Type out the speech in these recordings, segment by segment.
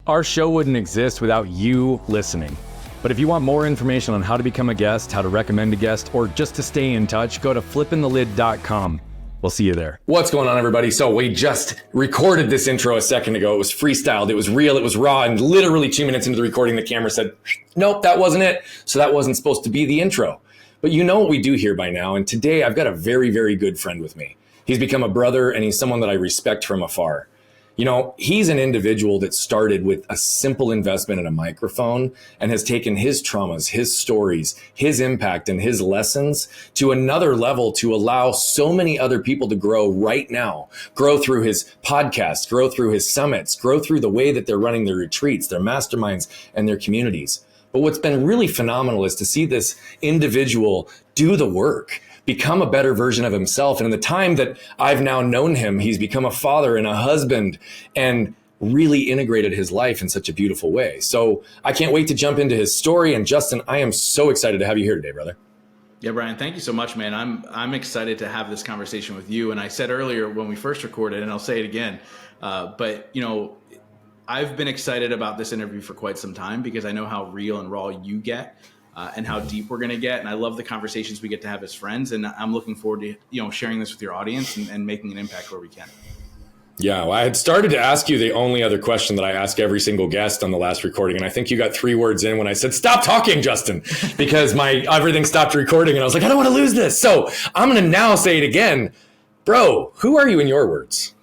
Our show wouldn't exist without you listening. But if you want more information on how to become a guest, how to recommend a guest, or just to stay in touch, go to flippingthelid.com. We'll see you there. What's going on, everybody? So we just recorded this intro a second ago. It was freestyled. It was real. It was raw. And literally 2 minutes into the recording, the camera said, nope, that wasn't it. So that wasn't supposed to be the intro. But you know what we do here by now. And today I've got a very, very good friend with me. He's become a brother, and he's someone that I respect from afar. You know, he's an individual that started with a simple investment in a microphone and has taken his traumas, his stories, his impact, and his lessons to another level to allow so many other people to grow right now, grow through his podcast, grow through his summits, grow through the way that they're running their retreats, their masterminds, and their communities. But what's been really phenomenal is to see this individual do the work, become a better version of himself. And in the time that I've now known him, he's become a father and a husband and really integrated his life in such a beautiful way. So I can't wait to jump into his story. And Justin, I am so excited to have you here today, brother. Yeah, Brian, thank you so much, man. I'm excited to have this conversation with you. And I said earlier when we first recorded, and I'll say it again, but you know, I've been excited about this interview for quite some time because I know how real and raw you get. And how deep we're going to get. And I love the conversations we get to have as friends. And I'm looking forward to, you know, sharing this with your audience and making an impact where we can. Yeah, well, I had started to ask you the only other question that I ask every single guest on the last recording. And I think you got 3 words in when I said, stop talking, Justin, because everything stopped recording. And I was like, I don't want to lose this. So I'm going to now say it again. Bro, who are you in your words?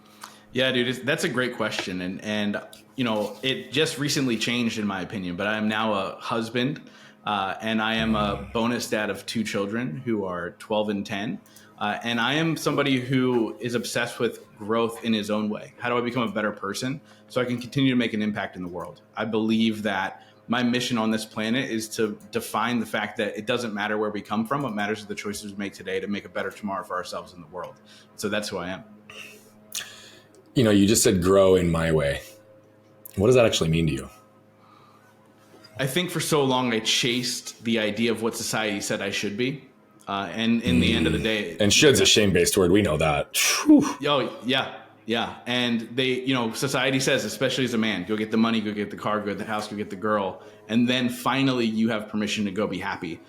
Yeah, dude, that's a great question. And you know, it just recently changed in my opinion, but I am now a husband. And I am a bonus dad of 2 children who are 12 and 10. And I am somebody who is obsessed with growth in his own way. How do I become a better person so I can continue to make an impact in the world? I believe that my mission on this planet is to define the fact that it doesn't matter where we come from. What matters is the choices we make today to make a better tomorrow for ourselves and the world. So that's who I am. You know, you just said grow in my way. What does that actually mean to you? I think for so long I chased the idea of what society said I should be. And in the end of the day... And should's a shame-based word. We know that. Oh, yeah. And they, you know, society says, especially as a man, go get the money, go get the car, go get the house, go get the girl. And then finally you have permission to go be happy.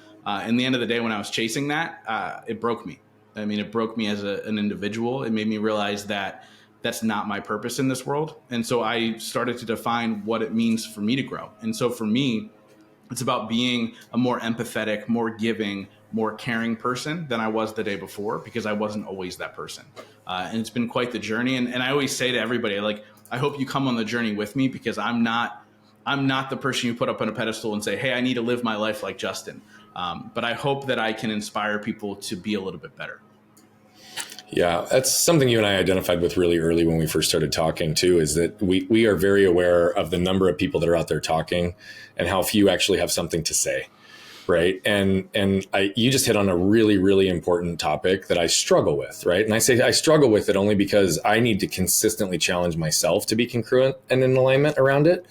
In the end of the day, when I was chasing that, it broke me. I mean, it broke me as an individual. It made me realize that that's not my purpose in this world. And so I started to define what it means for me to grow. And so for me, it's about being a more empathetic, more giving, more caring person than I was the day before, because I wasn't always that person. And it's been quite the journey. And I always say to everybody, like, I hope you come on the journey with me, because I'm not the person you put up on a pedestal and say, hey, I need to live my life like Justin. But I hope that I can inspire people to be a little bit better. Yeah, that's something you and I identified with really early when we first started talking too, is that we are very aware of the number of people that are out there talking and how few actually have something to say, right? And you just hit on a really, really important topic that I struggle with, right? And I say I struggle with it only because I need to consistently challenge myself to be congruent and in alignment around it,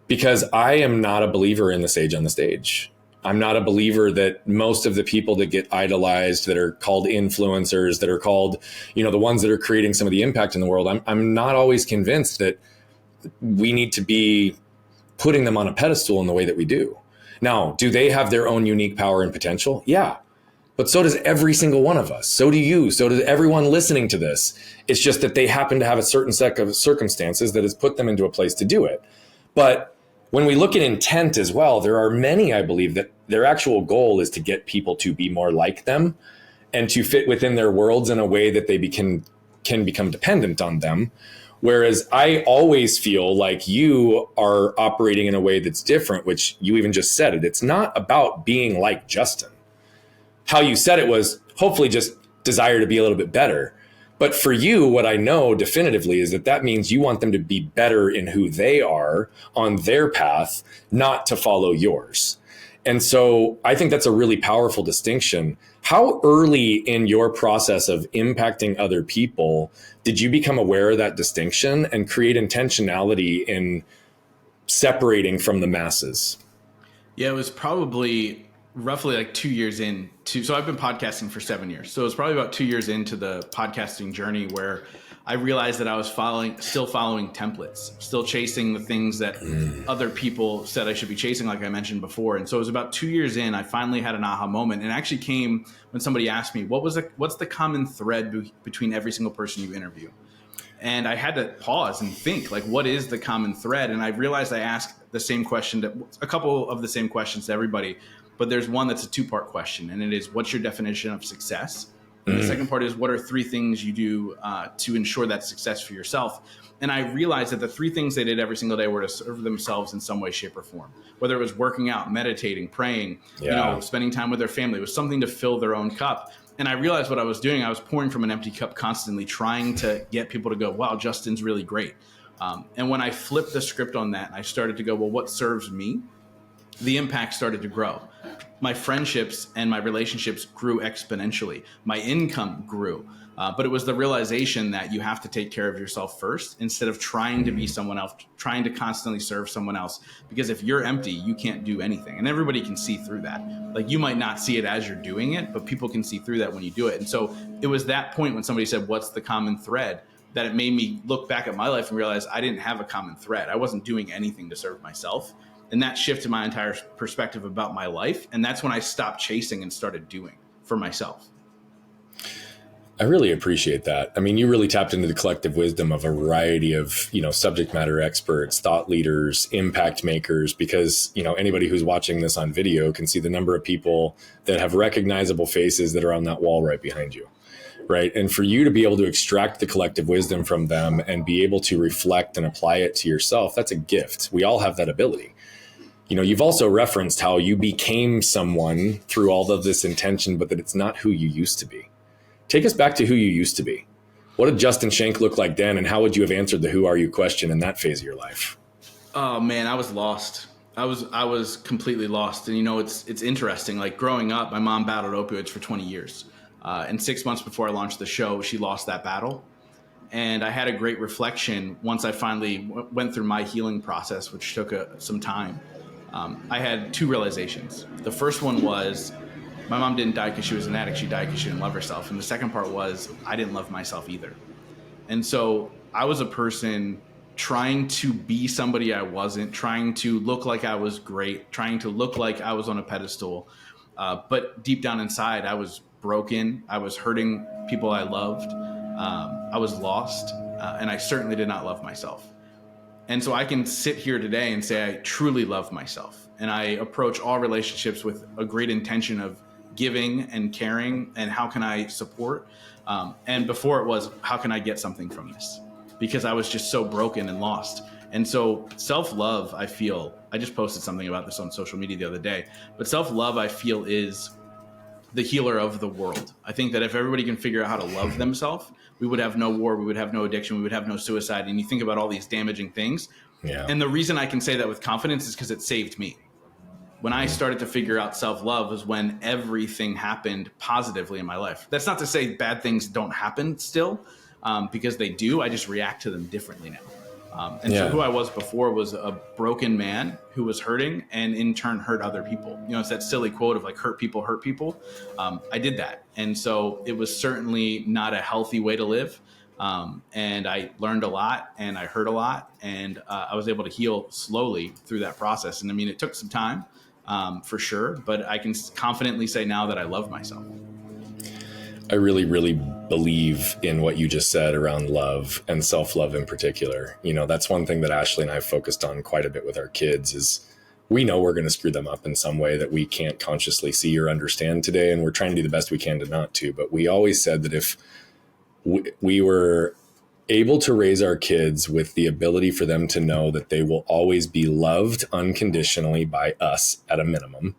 because I am not a believer in the sage on the stage. I'm not a believer that most of the people that get idolized, that are called influencers, that are called, you know, the ones that are creating some of the impact in the world, I'm not always convinced that we need to be putting them on a pedestal in the way that we do. Now, do they have their own unique power and potential? Yeah. But so does every single one of us. So do you. So does everyone listening to this. It's just that they happen to have a certain set of circumstances that has put them into a place to do it. But when we look at intent as well, there are many, I believe, that their actual goal is to get people to be more like them and to fit within their worlds in a way that they can become dependent on them. Whereas I always feel like you are operating in a way that's different, which you even just said it. It's not about being like Justin. How you said it was hopefully just desire to be a little bit better. But for you, what I know definitively is that means you want them to be better in who they are on their path, not to follow yours. And so I think that's a really powerful distinction. How early in your process of impacting other people did you become aware of that distinction and create intentionality in separating from the masses? Yeah, it was probably roughly like 2 years so I've been podcasting for 7 years. So it was probably about 2 years into the podcasting journey where I realized that I was still following templates, still chasing the things that other people said I should be chasing, like I mentioned before. And so it was about 2 years in, I finally had an aha moment, and it actually came when somebody asked me, what's the common thread between every single person you interview? And I had to pause and think, like, what is the common thread? And I realized I asked the same question, a couple of the same questions to everybody, but there's one that's a two-part question, and it is, what's your definition of success? And the second part is, what are 3 things you do to ensure that success for yourself? And I realized that the 3 things they did every single day were to serve themselves in some way, shape, or form. Whether it was working out, meditating, praying, spending time with their family, it was something to fill their own cup. And I realized what I was doing, I was pouring from an empty cup constantly, trying to get people to go, wow, Justin's really great. And when I flipped the script on that, I started to go, well, what serves me? The impact started to grow. My friendships and my relationships grew exponentially. My income grew. But it was the realization that you have to take care of yourself first instead of trying to be someone else, trying to constantly serve someone else. Because if you're empty, you can't do anything. And everybody can see through that. Like, you might not see it as you're doing it, but people can see through that when you do it. And so it was that point when somebody said, what's the common thread? That it made me look back at my life and realize I didn't have a common thread. I wasn't doing anything to serve myself. And that shifted my entire perspective about my life. And that's when I stopped chasing and started doing for myself. I really appreciate that. I mean, you really tapped into the collective wisdom of a variety of, subject matter experts, thought leaders, impact makers, because, anybody who's watching this on video can see the number of people that have recognizable faces that are on that wall right behind you. Right. And for you to be able to extract the collective wisdom from them and be able to reflect and apply it to yourself, that's a gift. We all have that ability. You've also referenced how you became someone through all of this intention, but that it's not who you used to be. Take us back to who you used to be. What did Justin Schenck look like then? And how would you have answered the who are you question in that phase of your life? Oh man, I was lost. I was completely lost. And it's interesting. Like, growing up, my mom battled opioids for 20 years. And 6 months before I launched the show, she lost that battle. And I had a great reflection once I finally went through my healing process, which took some time. I had 2 realizations. The first one was, my mom didn't die because she was an addict. She died because she didn't love herself. And the second part was, I didn't love myself either. And so I was a person trying to be somebody I wasn't, trying to look like I was great, trying to look like I was on a pedestal. But deep down inside, I was broken. I was hurting people I loved. I was lost. And I certainly did not love myself. And so I can sit here today and say I truly love myself. And I approach all relationships with a great intention of giving and caring and how can I support. And before it was, how can I get something from this? Because I was just so broken and lost. And so self-love, I feel, I just posted something about this on social media the other day, but self-love, I feel, is the healer of the world. I think that if everybody can figure out how to love themselves, we would have no war, we would have no addiction, we would have no suicide. And you think about all these damaging things. Yeah. And the reason I can say that with confidence is because it saved me. When I started to figure out self-love was when everything happened positively in my life. That's not to say bad things don't happen still, because they do. I just react to them differently now. So who I was before was a broken man who was hurting and in turn hurt other people. It's that silly quote of like, hurt people, hurt people. I did that. And so it was certainly not a healthy way to live. And I learned a lot and I hurt a lot, and I was able to heal slowly through that process. And I mean, it took some time for sure, but I can confidently say now that I love myself. I really, really believe in what you just said around love and self-love in particular. That's one thing that Ashley and I have focused on quite a bit with our kids is we know we're going to screw them up in some way that we can't consciously see or understand today. And we're trying to do the best we can to not to, but we always said that if we were able to raise our kids with the ability for them to know that they will always be loved unconditionally by us at a minimum,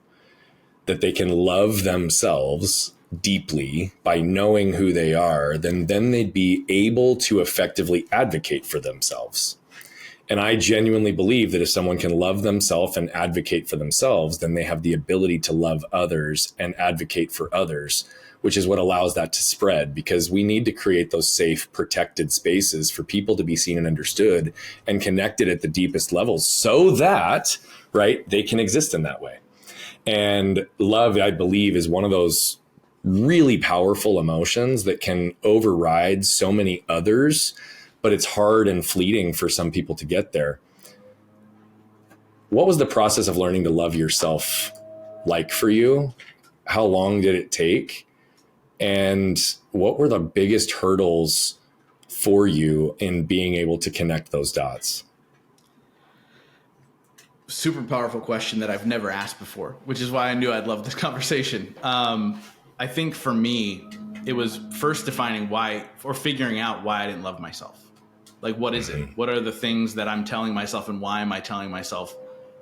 that they can love themselves deeply by knowing who they are, then they'd be able to effectively advocate for themselves. And I genuinely believe that if someone can love themselves and advocate for themselves, then they have the ability to love others and advocate for others, which is what allows that to spread, because we need to create those safe, protected spaces for people to be seen and understood and connected at the deepest levels so that, right, they can exist in that way. And love, I believe, is one of those really powerful emotions that can override so many others, but it's hard and fleeting for some people to get there. What was the process of learning to love yourself like for you? How long did it take? And what were the biggest hurdles for you in being able to connect those dots? Super powerful question that I've never asked before, which is why I knew I'd love this conversation. I think for me, it was first defining why, or figuring out why I didn't love myself. Like, what is it? What are the things that I'm telling myself, and why am I telling myself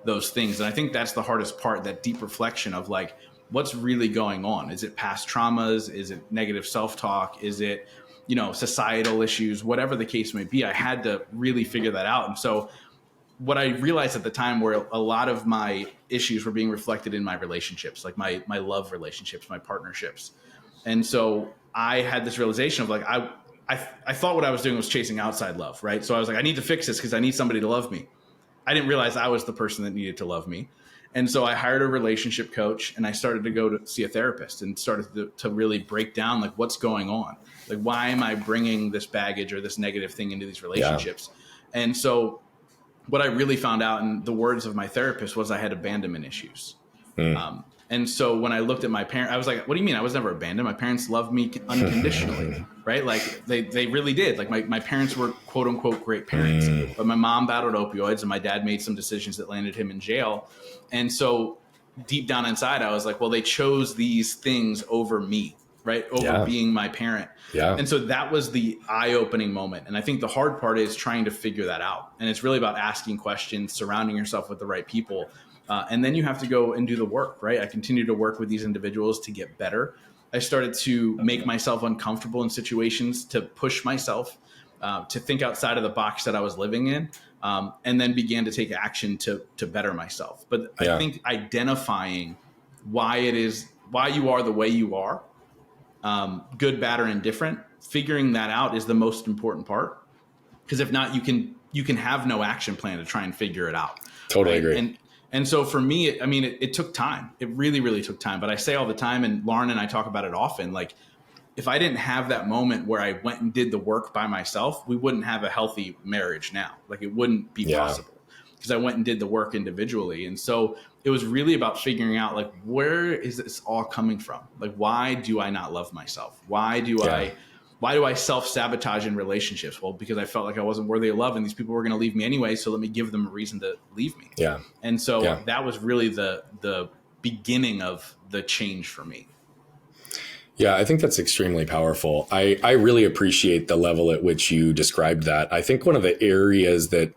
those things? And I think that's the hardest part, that deep reflection of like, what's really going on? Is it past traumas? Is it negative self-talk? Is it, societal issues? Whatever the case may be, I had to really figure that out. And so what I realized at the time were a lot of my issues were being reflected in my relationships, like my love relationships, my partnerships. And so I had this realization of like, I thought what I was doing was chasing outside love, right? So I was like, I need to fix this because I need somebody to love me. I didn't realize I was the person that needed to love me. And so I hired a relationship coach, and I started to go to see a therapist and started to really break down like what's going on. Like, why am I bringing this baggage or this negative thing into these relationships? Yeah. And so what I really found out, in the words of my therapist, was I had abandonment issues. And so when I looked at my parents, I was like, what do you mean? I was never abandoned. My parents loved me unconditionally, right? Like they really did. Like my parents were quote unquote great parents, but my mom battled opioids and my dad made some decisions that landed him in jail. And so deep down inside, I was like, well, they chose these things over me, right? Over being my parent. Yeah. And so that was the eye-opening moment. And I think the hard part is trying to figure that out. And it's really about asking questions, surrounding yourself with the right people. And then you have to go and do the work, right? I continued to work with these individuals to get better. I started to make myself uncomfortable in situations, to push myself, to think outside of the box that I was living in, and then began to take action to better myself. But I think identifying why you are the way you are, good, bad, or indifferent, figuring that out is the most important part. Because if not, you can have no action plan to try and figure it out. Totally agree. And so for me, it took time. It really, really took time. But I say all the time, and Lauren and I talk about it often, like if I didn't have that moment where I went and did the work by myself, we wouldn't have a healthy marriage now. Like it wouldn't be possible, because I went and did the work individually. And so it was really about figuring out like, where is this all coming from? Like, why do I not love myself? Why do I self-sabotage in relationships? Well, because I felt like I wasn't worthy of love and these people were going to leave me anyway. So let me give them a reason to leave me. Yeah. And so that was really the beginning of the change for me. Yeah, I think that's extremely powerful. I really appreciate the level at which you described that. I think one of the areas that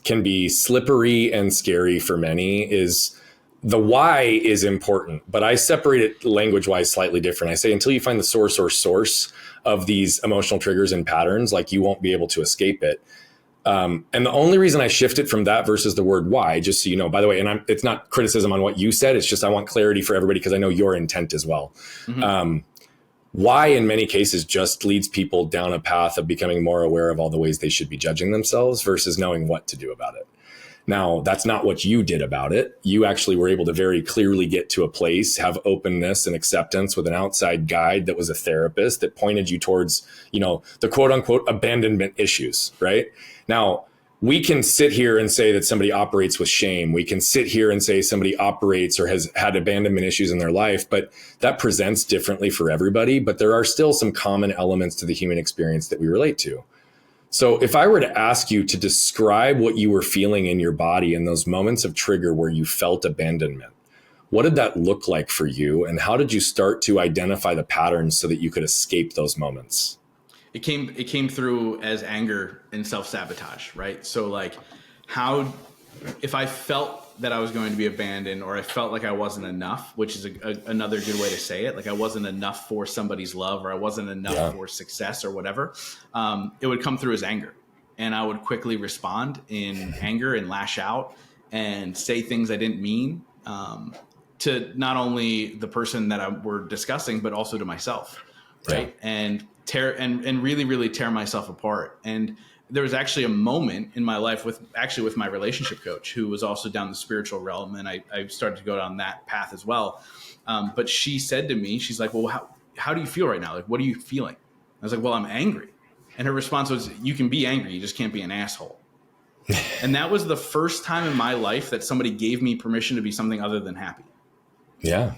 can be slippery and scary for many is the why is important, but I separate it language-wise slightly different. I say until you find the source of these emotional triggers and patterns, like you won't be able to escape it. And the only reason I shift it from that versus the word why, just so you know, by the way, and it's not criticism on what you said, it's just I want clarity for everybody because I know your intent as well. Mm-hmm. Why in many cases just leads people down a path of becoming more aware of all the ways they should be judging themselves versus knowing what to do about it. Now, that's not what you did about it. You actually were able to very clearly get to a place, have openness and acceptance with an outside guide that was a therapist that pointed you towards, the quote unquote abandonment issues, right? Now, we can sit here and say that somebody operates with shame. We can sit here and say somebody operates or has had abandonment issues in their life, but that presents differently for everybody. But there are still some common elements to the human experience that we relate to. So if I were to ask you to describe what you were feeling in your body in those moments of trigger where you felt abandonment, what did that look like for you? And how did you start to identify the patterns so that you could escape those moments? It came through as anger and self-sabotage, right? So like if I felt that I was going to be abandoned, or I felt like I wasn't enough, which is another good way to say it. Like I wasn't enough for somebody's love, or I wasn't enough for success or whatever. It would come through as anger, and I would quickly respond in anger and lash out and say things I didn't mean, to not only the person that we're discussing, but also to myself. Right. And really, really tear myself apart. And there was actually a moment in my life with my relationship coach, who was also down the spiritual realm. And I started to go down that path as well. But she said to me, she's like, well, how do you feel right now? Like, what are you feeling? I was like, well, I'm angry. And her response was, you can be angry. You just can't be an asshole. And that was the first time in my life that somebody gave me permission to be something other than happy. Yeah.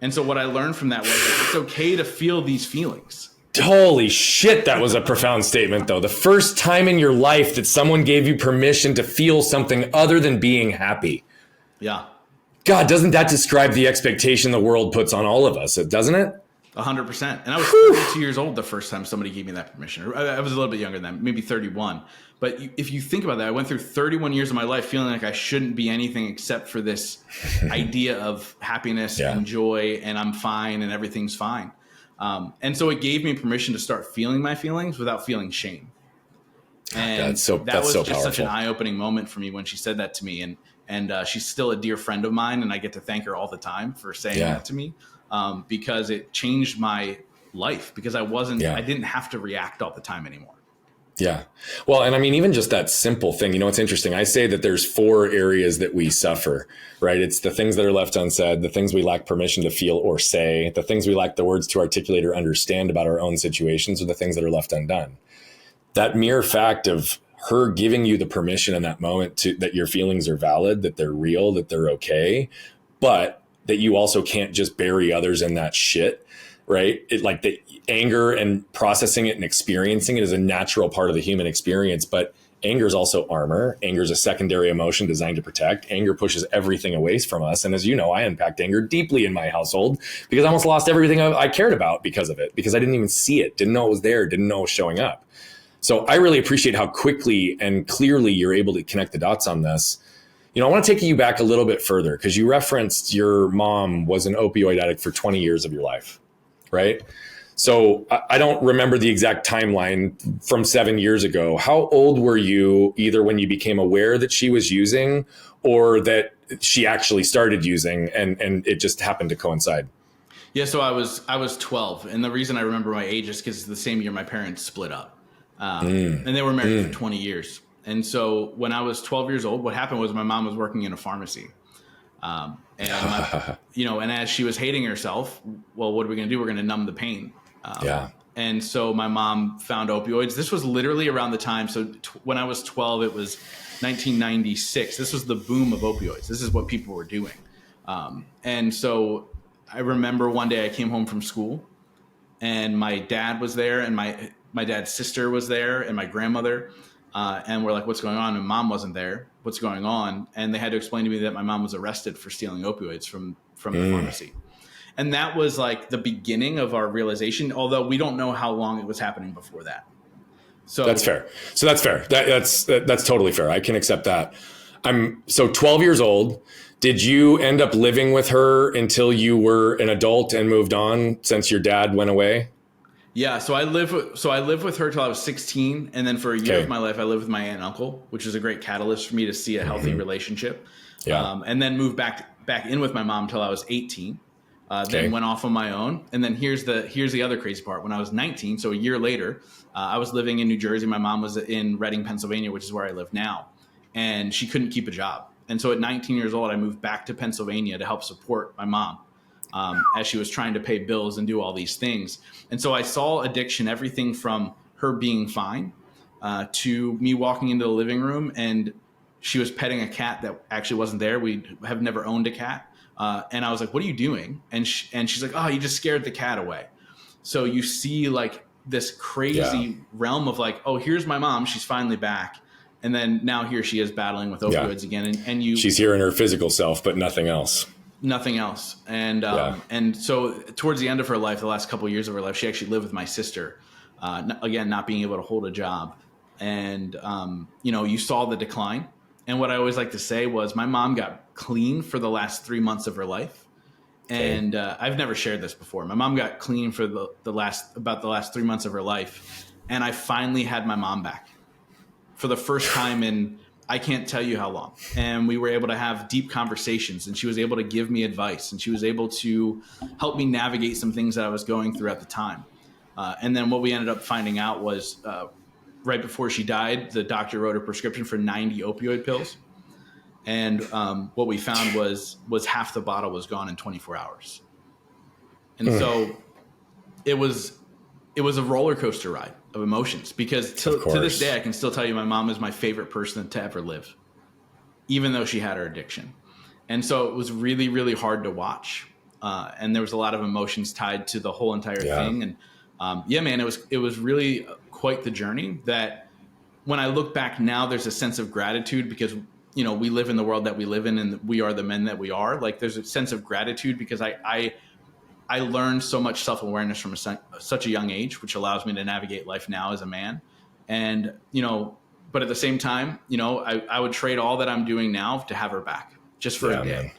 And so what I learned from that was it's okay to feel these feelings. Holy shit, that was a profound statement, though. The first time in your life that someone gave you permission to feel something other than being happy. Yeah. God, doesn't that describe the expectation the world puts on all of us, doesn't it? 100%. And I was 32 years old the first time somebody gave me that permission. I was a little bit younger than that, maybe 31. But if you think about that, I went through 31 years of my life feeling like I shouldn't be anything except for this idea of happiness and joy, and I'm fine and everything's fine. And so it gave me permission to start feeling my feelings without feeling shame. And that was just such an eye-opening moment for me when she said that to me. And she's still a dear friend of mine, and I get to thank her all the time for saying that to me, because it changed my life, because I didn't have to react all the time anymore. Yeah. Well, and I mean, even just that simple thing, it's interesting. I say that there's 4 areas that we suffer, right? It's the things that are left unsaid, the things we lack permission to feel or say, the things we lack the words to articulate or understand about our own situations, or the things that are left undone. That mere fact of her giving you the permission in that moment that your feelings are valid, that they're real, that they're okay, but that you also can't just bury others in that shit, right? Like the anger and processing it and experiencing it is a natural part of the human experience, but anger is also armor. Anger is a secondary emotion designed to protect. Anger pushes everything away from us. And as you know, I unpacked anger deeply in my household because I almost lost everything I cared about because of it, because I didn't even see it, didn't know it was there, didn't know it was showing up. So I really appreciate how quickly and clearly you're able to connect the dots on this. I want to take you back a little bit further because you referenced your mom was an opioid addict for 20 years of your life, right? So I don't remember the exact timeline from 7 years ago. How old were you either when you became aware that she was using or that she actually started using and it just happened to coincide? Yeah, so I was 12. And the reason I remember my age is because it's the same year my parents split up. And they were married for 20 years. And so when I was 12 years old, what happened was my mom was working in a pharmacy. And as she was hating herself, well, what are we going to do? We're going to numb the pain. And so my mom found opioids. This was literally around the time. So when I was 12, it was 1996. This was the boom of opioids. This is what people were doing. And so I remember one day I came home from school and my dad was there and my dad's sister was there and my grandmother. And we're like, what's going on? And mom wasn't there. What's going on? And they had to explain to me that my mom was arrested for stealing opioids from the pharmacy. And that was like the beginning of our realization, although we don't know how long it was happening before that. So that's fair. That's totally fair. I can accept that. I'm 12 years old. Did you end up living with her until you were an adult and moved on since your dad went away? Yeah, so I lived with her till I was 16, and then for a year of my life, I lived with my aunt and uncle, which was a great catalyst for me to see a healthy relationship. Yeah, and then moved back in with my mom till I was 18. Then went off on my own, and then here's the other crazy part. When I was 19, so a year later, I was living in New Jersey. My mom was in Reading, Pennsylvania, which is where I live now, and she couldn't keep a job. And so at 19 years old, I moved back to Pennsylvania to help support my mom. As she was trying to pay bills and do all these things. And so I saw addiction, everything from her being fine to me walking into the living room and she was petting a cat that actually wasn't there. We have never owned a cat. And I was like, what are you doing? And she's like, oh, you just scared the cat away. So you see like this crazy realm of like, oh, here's my mom. She's finally back. And then now here she is battling with opioids again. And she's here in her physical self, but nothing else. Nothing else. And so towards the end of her life, the last couple of years of her life, she actually lived with my sister, again, not being able to hold a job. And, you saw the decline. And what I always like to say was my mom got clean for the last 3 months of her life. And I've never shared this before. My mom got clean for the last 3 months of her life. And I finally had my mom back for the first time in I can't tell you how long. And we were able to have deep conversations and she was able to give me advice and she was able to help me navigate some things that I was going through at the time. And then what we ended up finding out was right before she died, the doctor wrote a prescription for 90 opioid pills. And what we found was half the bottle was gone in 24 hours. And so it was a roller coaster ride of emotions, because to this day, I can still tell you my mom is my favorite person to ever live, even though she had her addiction. And so it was really, really hard to watch. And there was a lot of emotions tied to the whole entire thing. And man, it was really quite the journey that when I look back now, there's a sense of gratitude because, you know, we live in the world that we live in and we are the men that we are. Like, there's a sense of gratitude because I learned so much self-awareness from such a young age, which allows me to navigate life now as a man. And, you know, but at the same time, you know, I would trade all that I'm doing now to have her back just for a day,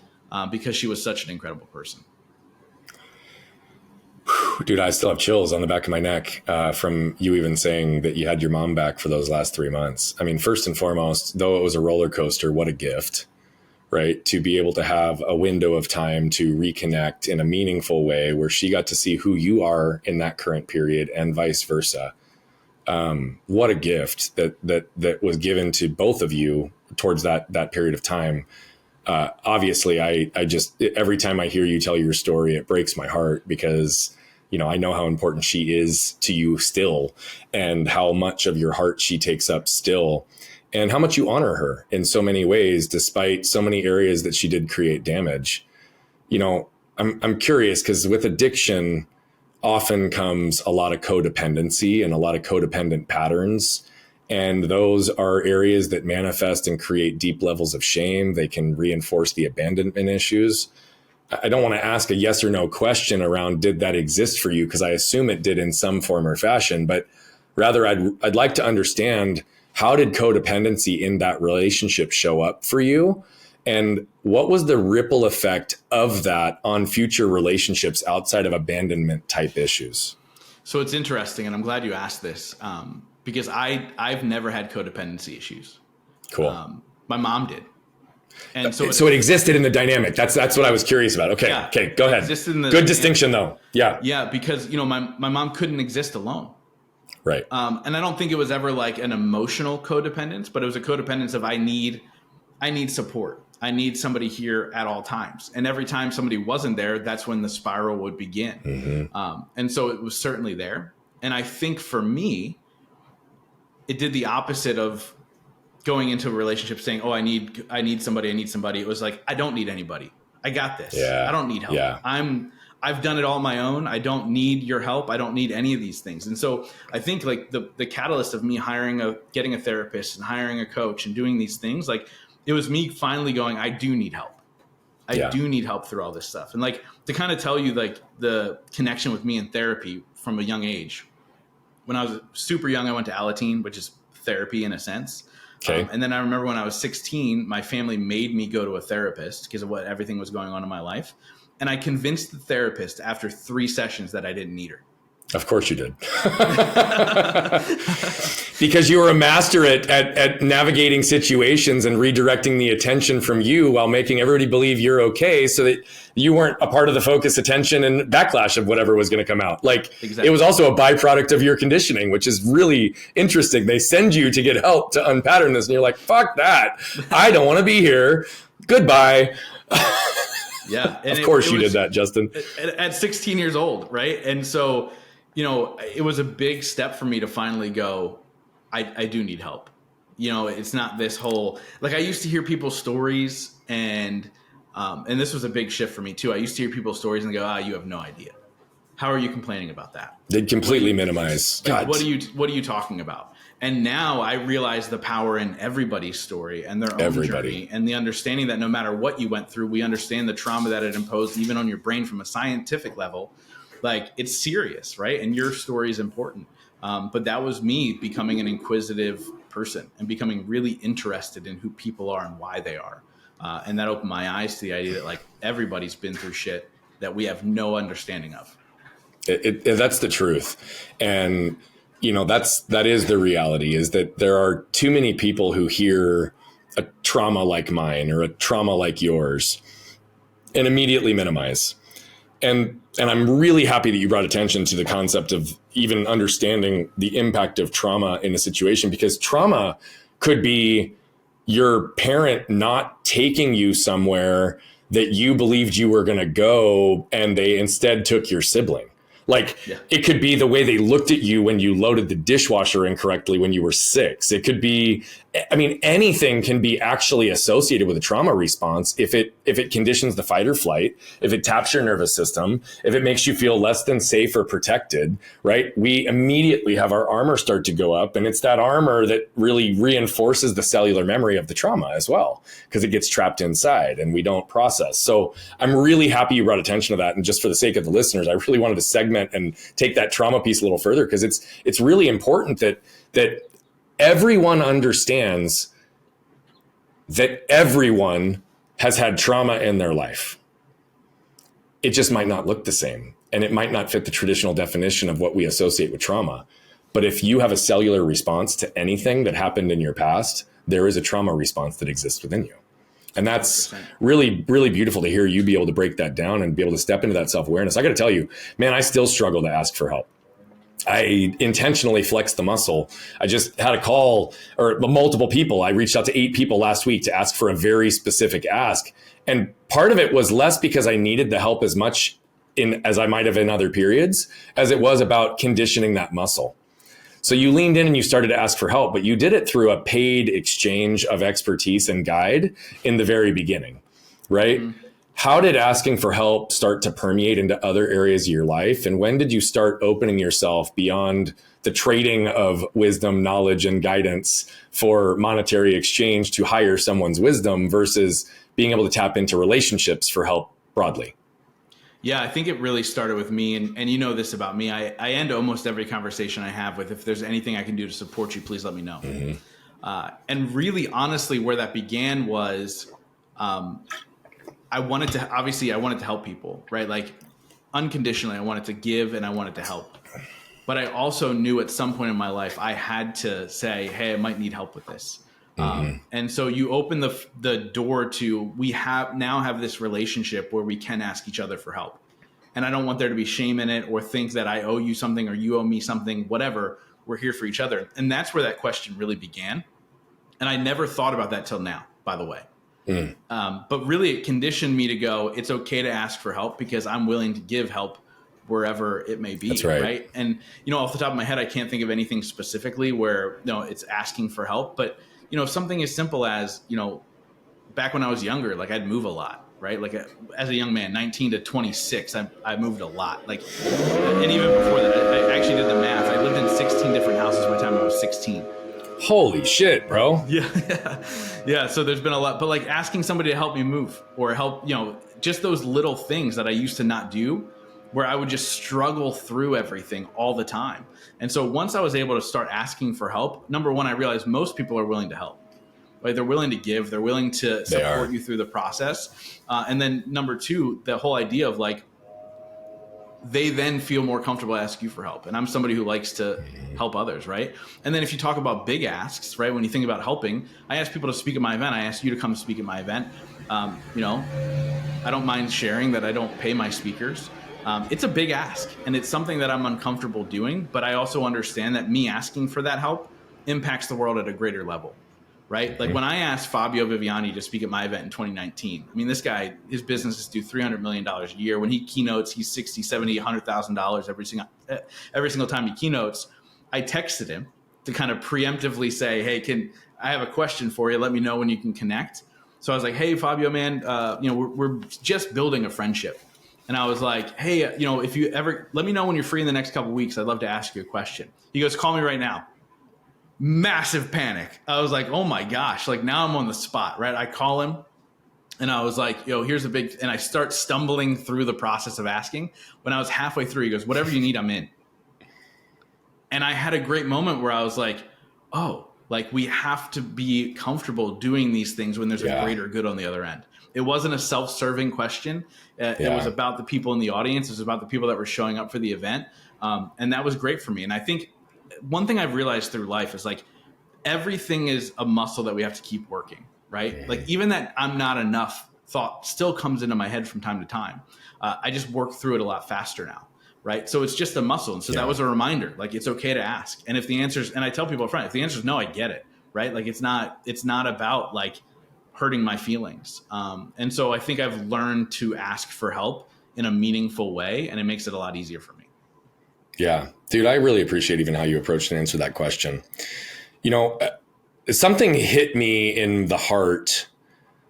because she was such an incredible person. Dude, I still have chills on the back of my neck from you even saying that you had your mom back for those last 3 months. I mean, first and foremost, though it was a roller coaster, what a gift, right? To be able to have a window of time to reconnect in a meaningful way where she got to see who you are in that current period and vice versa. What a gift that was given to both of you towards that period of time. Obviously, I just, every time I hear you tell your story, it breaks my heart because, you know, I know how important she is to you still and how much of your heart she takes up still and how much you honor her in so many ways, despite so many areas that she did create damage. You know, I'm curious because with addiction often comes a lot of codependency and a lot of codependent patterns. And those are areas that manifest and create deep levels of shame. They can reinforce the abandonment issues. I don't want to ask a yes or no question around did that exist for you, because I assume it did in some form or fashion, but rather I'd like to understand, how did codependency in that relationship show up for you? And what was the ripple effect of that on future relationships outside of abandonment type issues? So it's interesting, and I'm glad you asked this, because I've never had codependency issues. Cool. My mom did. And so it existed in the dynamic. That's what I was curious about. Okay. Yeah, okay. Go ahead. Good distinction though. Yeah. Yeah. Because, you know, my mom couldn't exist alone. Right. And I don't think it was ever like an emotional codependence, but it was a codependence of I need support. I need somebody here at all times. And every time somebody wasn't there, that's when the spiral would begin. Mm-hmm. And so it was certainly there. And I think for me, it did the opposite of going into a relationship saying, oh, I need somebody. It was like, I don't need anybody. I got this. Yeah. I don't need help. Yeah. I've done it all on my own. I don't need your help. I don't need any of these things. And so I think like the catalyst of me getting a therapist and hiring a coach and doing these things, like it was me finally going, I do need help. I do need help through all this stuff. And like to kind of tell you like the connection with me in therapy from a young age, when I was super young, I went to Alateen, which is therapy in a sense. Okay. And then I remember when I was 16, my family made me go to a therapist because of everything was going on in my life. And I convinced the therapist after 3 sessions that I didn't need her. Of course you did. Because you were a master at navigating situations and redirecting the attention from you while making everybody believe you're okay so that you weren't a part of the focus, attention, and backlash of whatever was going to come out. Like exactly. It was also a byproduct of your conditioning, which is really interesting. They send you to get help to unpattern this and you're like, fuck that. I don't want to be here. Goodbye. Yeah. And of course you did that, Justin. At 16 years old, right? And so, you know, it was a big step for me to finally go, I do need help. You know, it's not this whole, like I used to hear people's stories and this was a big shift for me too. I used to hear people's stories and go, you have no idea. How are you complaining about that? They'd completely minimize. Like, what are you talking about? And now I realize the power in everybody's story and their own journey and the understanding that no matter what you went through, we understand the trauma that it imposed even on your brain from a scientific level. Like it's serious, right? And your story is important. But that was me becoming an inquisitive person and becoming really interested in who people are and why they are. And that opened my eyes to the idea that like everybody's been through shit that we have no understanding of. That's the truth. And you know, that is the reality, is that there are too many people who hear a trauma like mine or a trauma like yours and immediately minimize. And I'm really happy that you brought attention to the concept of even understanding the impact of trauma in a situation, because trauma could be your parent not taking you somewhere that you believed you were going to go and they instead took your sibling. Like it could be the way they looked at you when you loaded the dishwasher incorrectly when you were 6. It could be, I mean, anything can be actually associated with a trauma response if it conditions the fight or flight, if it taps your nervous system, if it makes you feel less than safe or protected, right? We immediately have our armor start to go up, and it's that armor that really reinforces the cellular memory of the trauma as well, because it gets trapped inside and we don't process. So I'm really happy you brought attention to that. And just for the sake of the listeners, I really wanted to segment and take that trauma piece a little further, because it's really important that everyone understands that everyone has had trauma in their life. It just might not look the same, and it might not fit the traditional definition of what we associate with trauma. But if you have a cellular response to anything that happened in your past, there is a trauma response that exists within you. And that's 100%. Really, really beautiful to hear you be able to break that down and be able to step into that self-awareness. I got to tell you, man, I still struggle to ask for help. I intentionally flexed the muscle. I just had a call, or multiple people. I reached out to 8 people last week to ask for a very specific ask. And part of it was less because I needed the help as much as I might have in other periods, as it was about conditioning that muscle. So you leaned in and you started to ask for help, but you did it through a paid exchange of expertise and guide in the very beginning, right? Mm-hmm. How did asking for help start to permeate into other areas of your life? And when did you start opening yourself beyond the trading of wisdom, knowledge, and guidance for monetary exchange to hire someone's wisdom versus being able to tap into relationships for help broadly? Yeah, I think it really started with me. And you know this about me. I end almost every conversation I have with, if there's anything I can do to support you, please let me know. Mm-hmm. And really, honestly, where that began was I wanted to help people, right? Like unconditionally, I wanted to give and I wanted to help. But I also knew at some point in my life, I had to say, hey, I might need help with this. Mm-hmm. And so you open the door to, we now have this relationship where we can ask each other for help. And I don't want there to be shame in it or think that I owe you something or you owe me something, whatever. We're here for each other. And that's where that question really began. And I never thought about that till now, by the way. Mm. But really it conditioned me to go, it's okay to ask for help because I'm willing to give help wherever it may be. That's right. And, off the top of my head, I can't think of anything specifically where, it's asking for help, but something as simple as, back when I was younger, like I'd move a lot, right? Like as a young man, 19 to 26, I moved a lot. Like, and even before that, I actually did the math. I lived in 16 different houses by the time I was 16. Holy shit, bro. Yeah. So there's been a lot, but like asking somebody to help me move or help, just those little things that I used to not do, where I would just struggle through everything all the time. And so once I was able to start asking for help, number one, I realized most people are willing to help, right? They're willing to give, they're willing to support you through the process. And then number two, the whole idea of like, they then feel more comfortable asking you for help. And I'm somebody who likes to help others, right? And then if you talk about big asks, right? When you think about helping, I ask people to speak at my event. I ask you to come speak at my event. I don't mind sharing that I don't pay my speakers. It's a big ask and it's something that I'm uncomfortable doing, but I also understand that me asking for that help impacts the world at a greater level, right? Like when I asked Fabio Viviani to speak at my event in 2019, I mean, this guy, his businesses do $300 million a year. When he keynotes, he's $60, $70, $100,000 every single time he keynotes. I texted him to kind of preemptively say, hey, I have a question for you. Let me know when you can connect. So I was like, hey, Fabio, man, we're just building a friendship. And I was like, hey, if you ever, let me know when you're free in the next couple of weeks. I'd love to ask you a question. He goes, call me right now. Massive panic. I was like, oh my gosh, like now I'm on the spot, right? I call him and I was like, here's a big, and I start stumbling through the process of asking. When I was halfway through, he goes, whatever you need, I'm in. And I had a great moment where I was like, oh, like we have to be comfortable doing these things when there's a greater good on the other end. It wasn't a self-serving question. It was about the people in the audience. It was about the people that were showing up for the event. And that was great for me. And I think one thing I've realized through life is like everything is a muscle that we have to keep working, right? Like even that I'm not enough thought still comes into my head from time to time. I just work through it a lot faster now, right? So it's just a muscle. And so that was a reminder, like it's okay to ask. And if the answer's, and I tell people up front, if the answer is no, I get it, right? Like it's not about like hurting my feelings. And so I think I've learned to ask for help in a meaningful way, and it makes it a lot easier for me. Yeah, dude, I really appreciate even how you approached and answered that question. You know, something hit me in the heart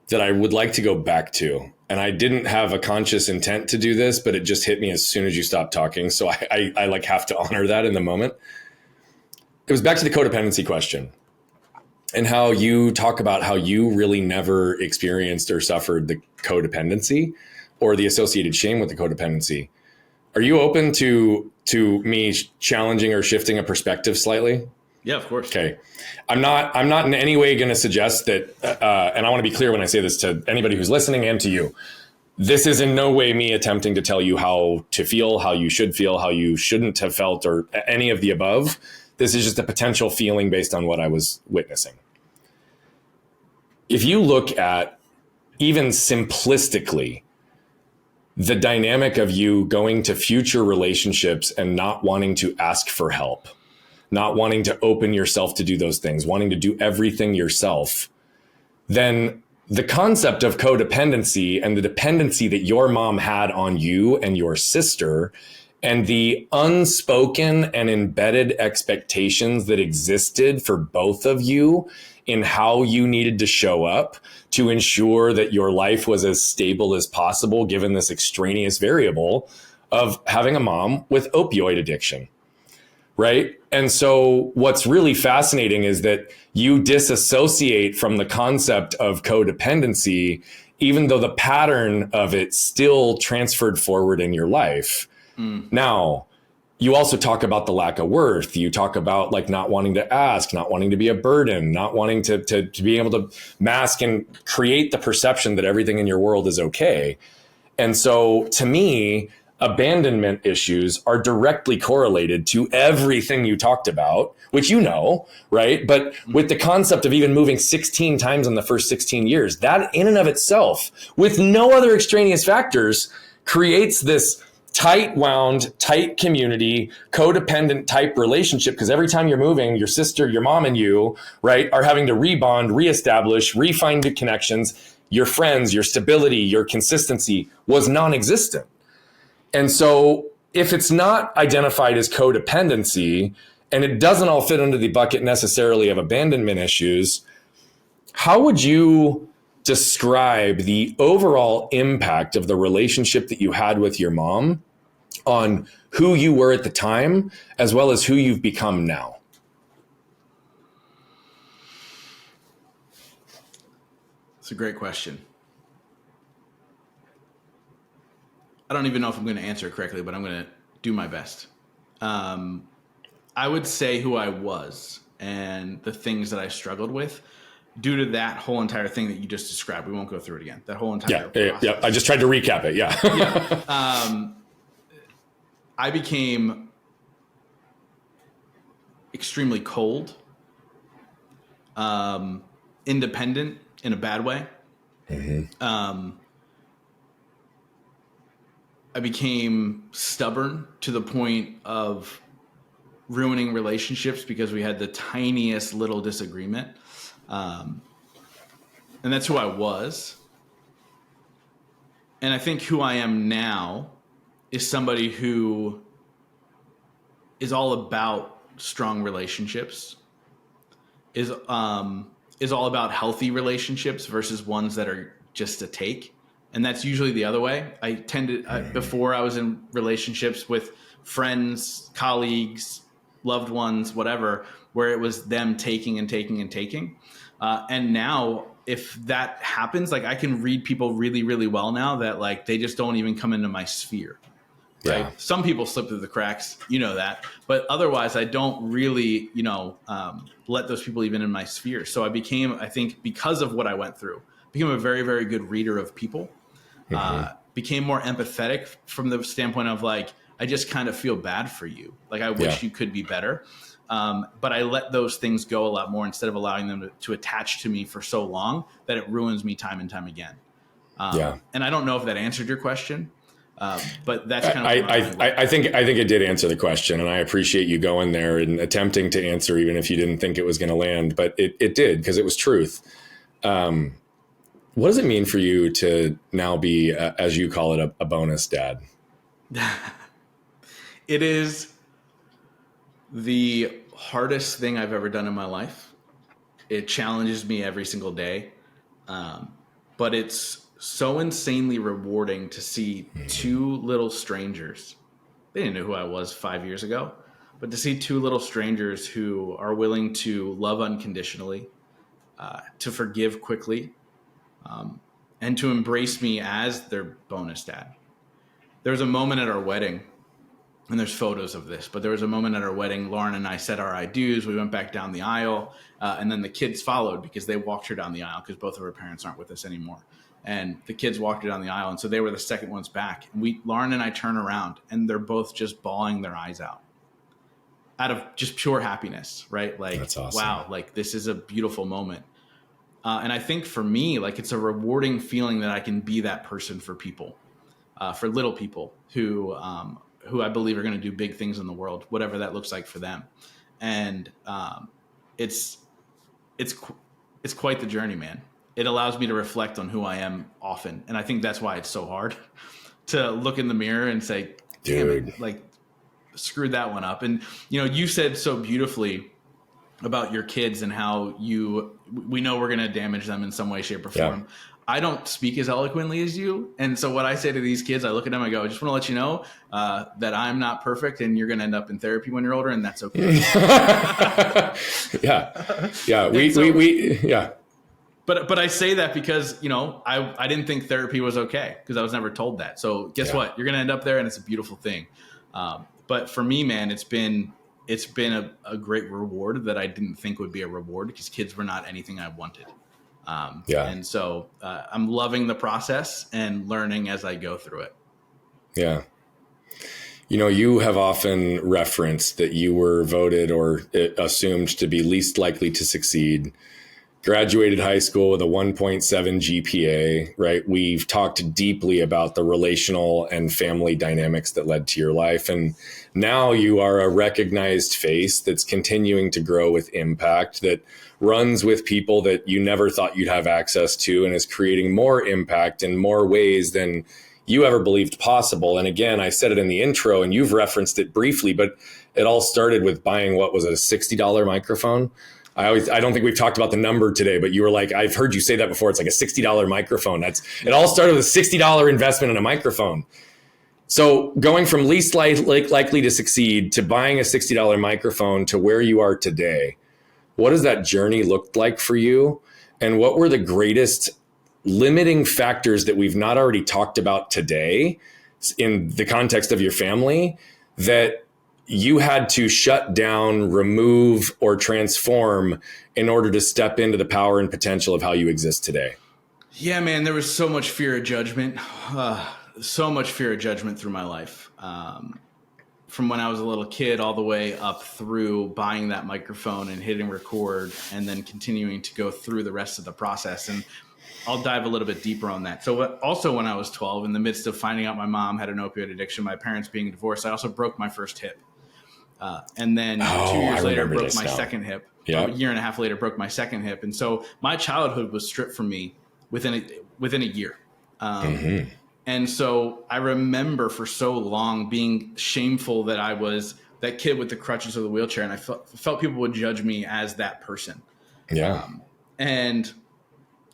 that I would like to go back to. And I didn't have a conscious intent to do this, but it just hit me as soon as you stopped talking. So I like have to honor that in the moment. It was back to the codependency question and how you talk about how you really never experienced or suffered the codependency or the associated shame with the codependency. Are you open to me challenging or shifting a perspective slightly? Yeah, of course. Okay. I'm not in any way going to suggest that, and I want to be clear when I say this to anybody who's listening and to you. This is in no way me attempting to tell you how to feel, how you should feel, how you shouldn't have felt, or any of the above. This is just a potential feeling based on what I was witnessing. If you look at, even simplistically, the dynamic of you going to future relationships and not wanting to ask for help, not wanting to open yourself to do those things, wanting to do everything yourself, then the concept of codependency and the dependency that your mom had on you and your sister, and the unspoken and embedded expectations that existed for both of you in how you needed to show up to ensure that your life was as stable as possible, given this extraneous variable of having a mom with opioid addiction. Right. And so what's really fascinating is that you disassociate from the concept of codependency, even though the pattern of it still transferred forward in your life. Now, you also talk about the lack of worth. You talk about like not wanting to ask, not wanting to be a burden, not wanting to be able to mask and create the perception that everything in your world is okay. And so to me, abandonment issues are directly correlated to everything you talked about, which you know, right? But with the concept of even moving 16 times in the first 16 years, that in and of itself, with no other extraneous factors, creates this tight wound, tight community, codependent type relationship. Because every time you're moving, your sister, your mom and you, right, are having to rebond, reestablish, refine the connections. Your friends, your stability, your consistency was non-existent. And so if it's not identified as codependency and it doesn't all fit under the bucket necessarily of abandonment issues, how would you describe the overall impact of the relationship that you had with your mom on who you were at the time, as well as who you've become now? It's a great question. I don't even know if I'm going to answer it correctly, but I'm going to do my best. I would say who I was and the things that I struggled with due to that whole entire thing that you just described. We won't go through it again. That whole entire process. Yeah. I just tried to recap it. Yeah. I became extremely cold, independent in a bad way. Mm-hmm. I became stubborn to the point of ruining relationships because we had the tiniest little disagreement. And that's who I was. And I think who I am now is somebody who is all about strong relationships, is all about healthy relationships versus ones that are just a take. And that's usually the other way. I tended, before I was in relationships with friends, colleagues, loved ones, whatever, where it was them taking and taking and taking. And now if that happens, like I can read people really, really well now that like, they just don't even come into my sphere. Right. Yeah. Some people slip through the cracks, you know that, but otherwise I don't really, let those people even in my sphere. So I became, I think because of what I went through, became a very, very good reader of people. Became more empathetic from the standpoint of like, I just kind of feel bad for you. Like I wish you could be better. But I let those things go a lot more instead of allowing them to attach to me for so long that it ruins me time and time again. And I don't know if that answered your question, but that's kind of I think it did answer the question, and I appreciate you going there and attempting to answer, even if you didn't think it was going to land, but it did, because it was truth. What does it mean for you to now be, as you call it, a bonus dad? It is The hardest thing I've ever done in my life. It challenges me every single day. But it's so insanely rewarding to see two little strangers. They didn't know who I was 5 years ago, but to see two little strangers who are willing to love unconditionally, to forgive quickly, and to embrace me as their bonus dad. There was a moment at our wedding, and there's photos of this, but there was a moment at our wedding, Lauren and I said our I do's, we went back down the aisle, and then the kids followed because they walked her down the aisle because both of her parents aren't with us anymore. And the kids walked her down the aisle, and so they were the second ones back. And Lauren and I turn around, and they're both just bawling their eyes out of just pure happiness, right? Like, That's awesome. Wow, like this is a beautiful moment. And I think for me, like it's a rewarding feeling that I can be that person for people, for little people who I believe are going to do big things in the world, whatever that looks like for them. And it's quite the journey, man. It allows me to reflect on who I am often. And I think that's why it's so hard to look in the mirror and say, damn it, like screwed that one up. And, you said so beautifully about your kids and how we know we're going to damage them in some way, shape, or form. Yeah. I don't speak as eloquently as you. And so what I say to these kids, I look at them, I go, I just want to let you know that I'm not perfect and you're going to end up in therapy when you're older, and that's okay. Yeah. Yeah. But I say that because, I didn't think therapy was okay because I was never told that. So guess what? You're going to end up there, and it's a beautiful thing. But for me, man, it's been a great reward that I didn't think would be a reward because kids were not anything I wanted. And so I'm loving the process and learning as I go through it. Yeah. You have often referenced that you were voted or assumed to be least likely to succeed, graduated high school with a 1.7 GPA, right? We've talked deeply about the relational and family dynamics that led to your life. And now you are a recognized face that's continuing to grow with impact, that runs with people that you never thought you'd have access to, and is creating more impact in more ways than you ever believed possible. And again, I said it in the intro and you've referenced it briefly, but it all started with buying, what was it, a $60 microphone? I don't think we've talked about the number today, but you were like, I've heard you say that before. It's like a $60 microphone. It all started with a $60 investment in a microphone. So going from least likely to succeed to buying a $60 microphone to where you are today, what does that journey look like for you? And what were the greatest limiting factors that we've not already talked about today in the context of your family that you had to shut down, remove, or transform in order to step into the power and potential of how you exist today? Yeah, man, there was so much fear of judgment, through my life. From when I was a little kid all the way up through buying that microphone and hitting record and then continuing to go through the rest of the process. And I'll dive a little bit deeper on that. So also when I was 12, in the midst of finding out my mom had an opioid addiction, my parents being divorced, I also broke my first hip. And then 2 years later, broke my second hip. Yep. A year and a half later, broke my second hip. And so my childhood was stripped from me within a year. And so I remember for so long being shameful that I was that kid with the crutches or the wheelchair. And I felt people would judge me as that person. Yeah. And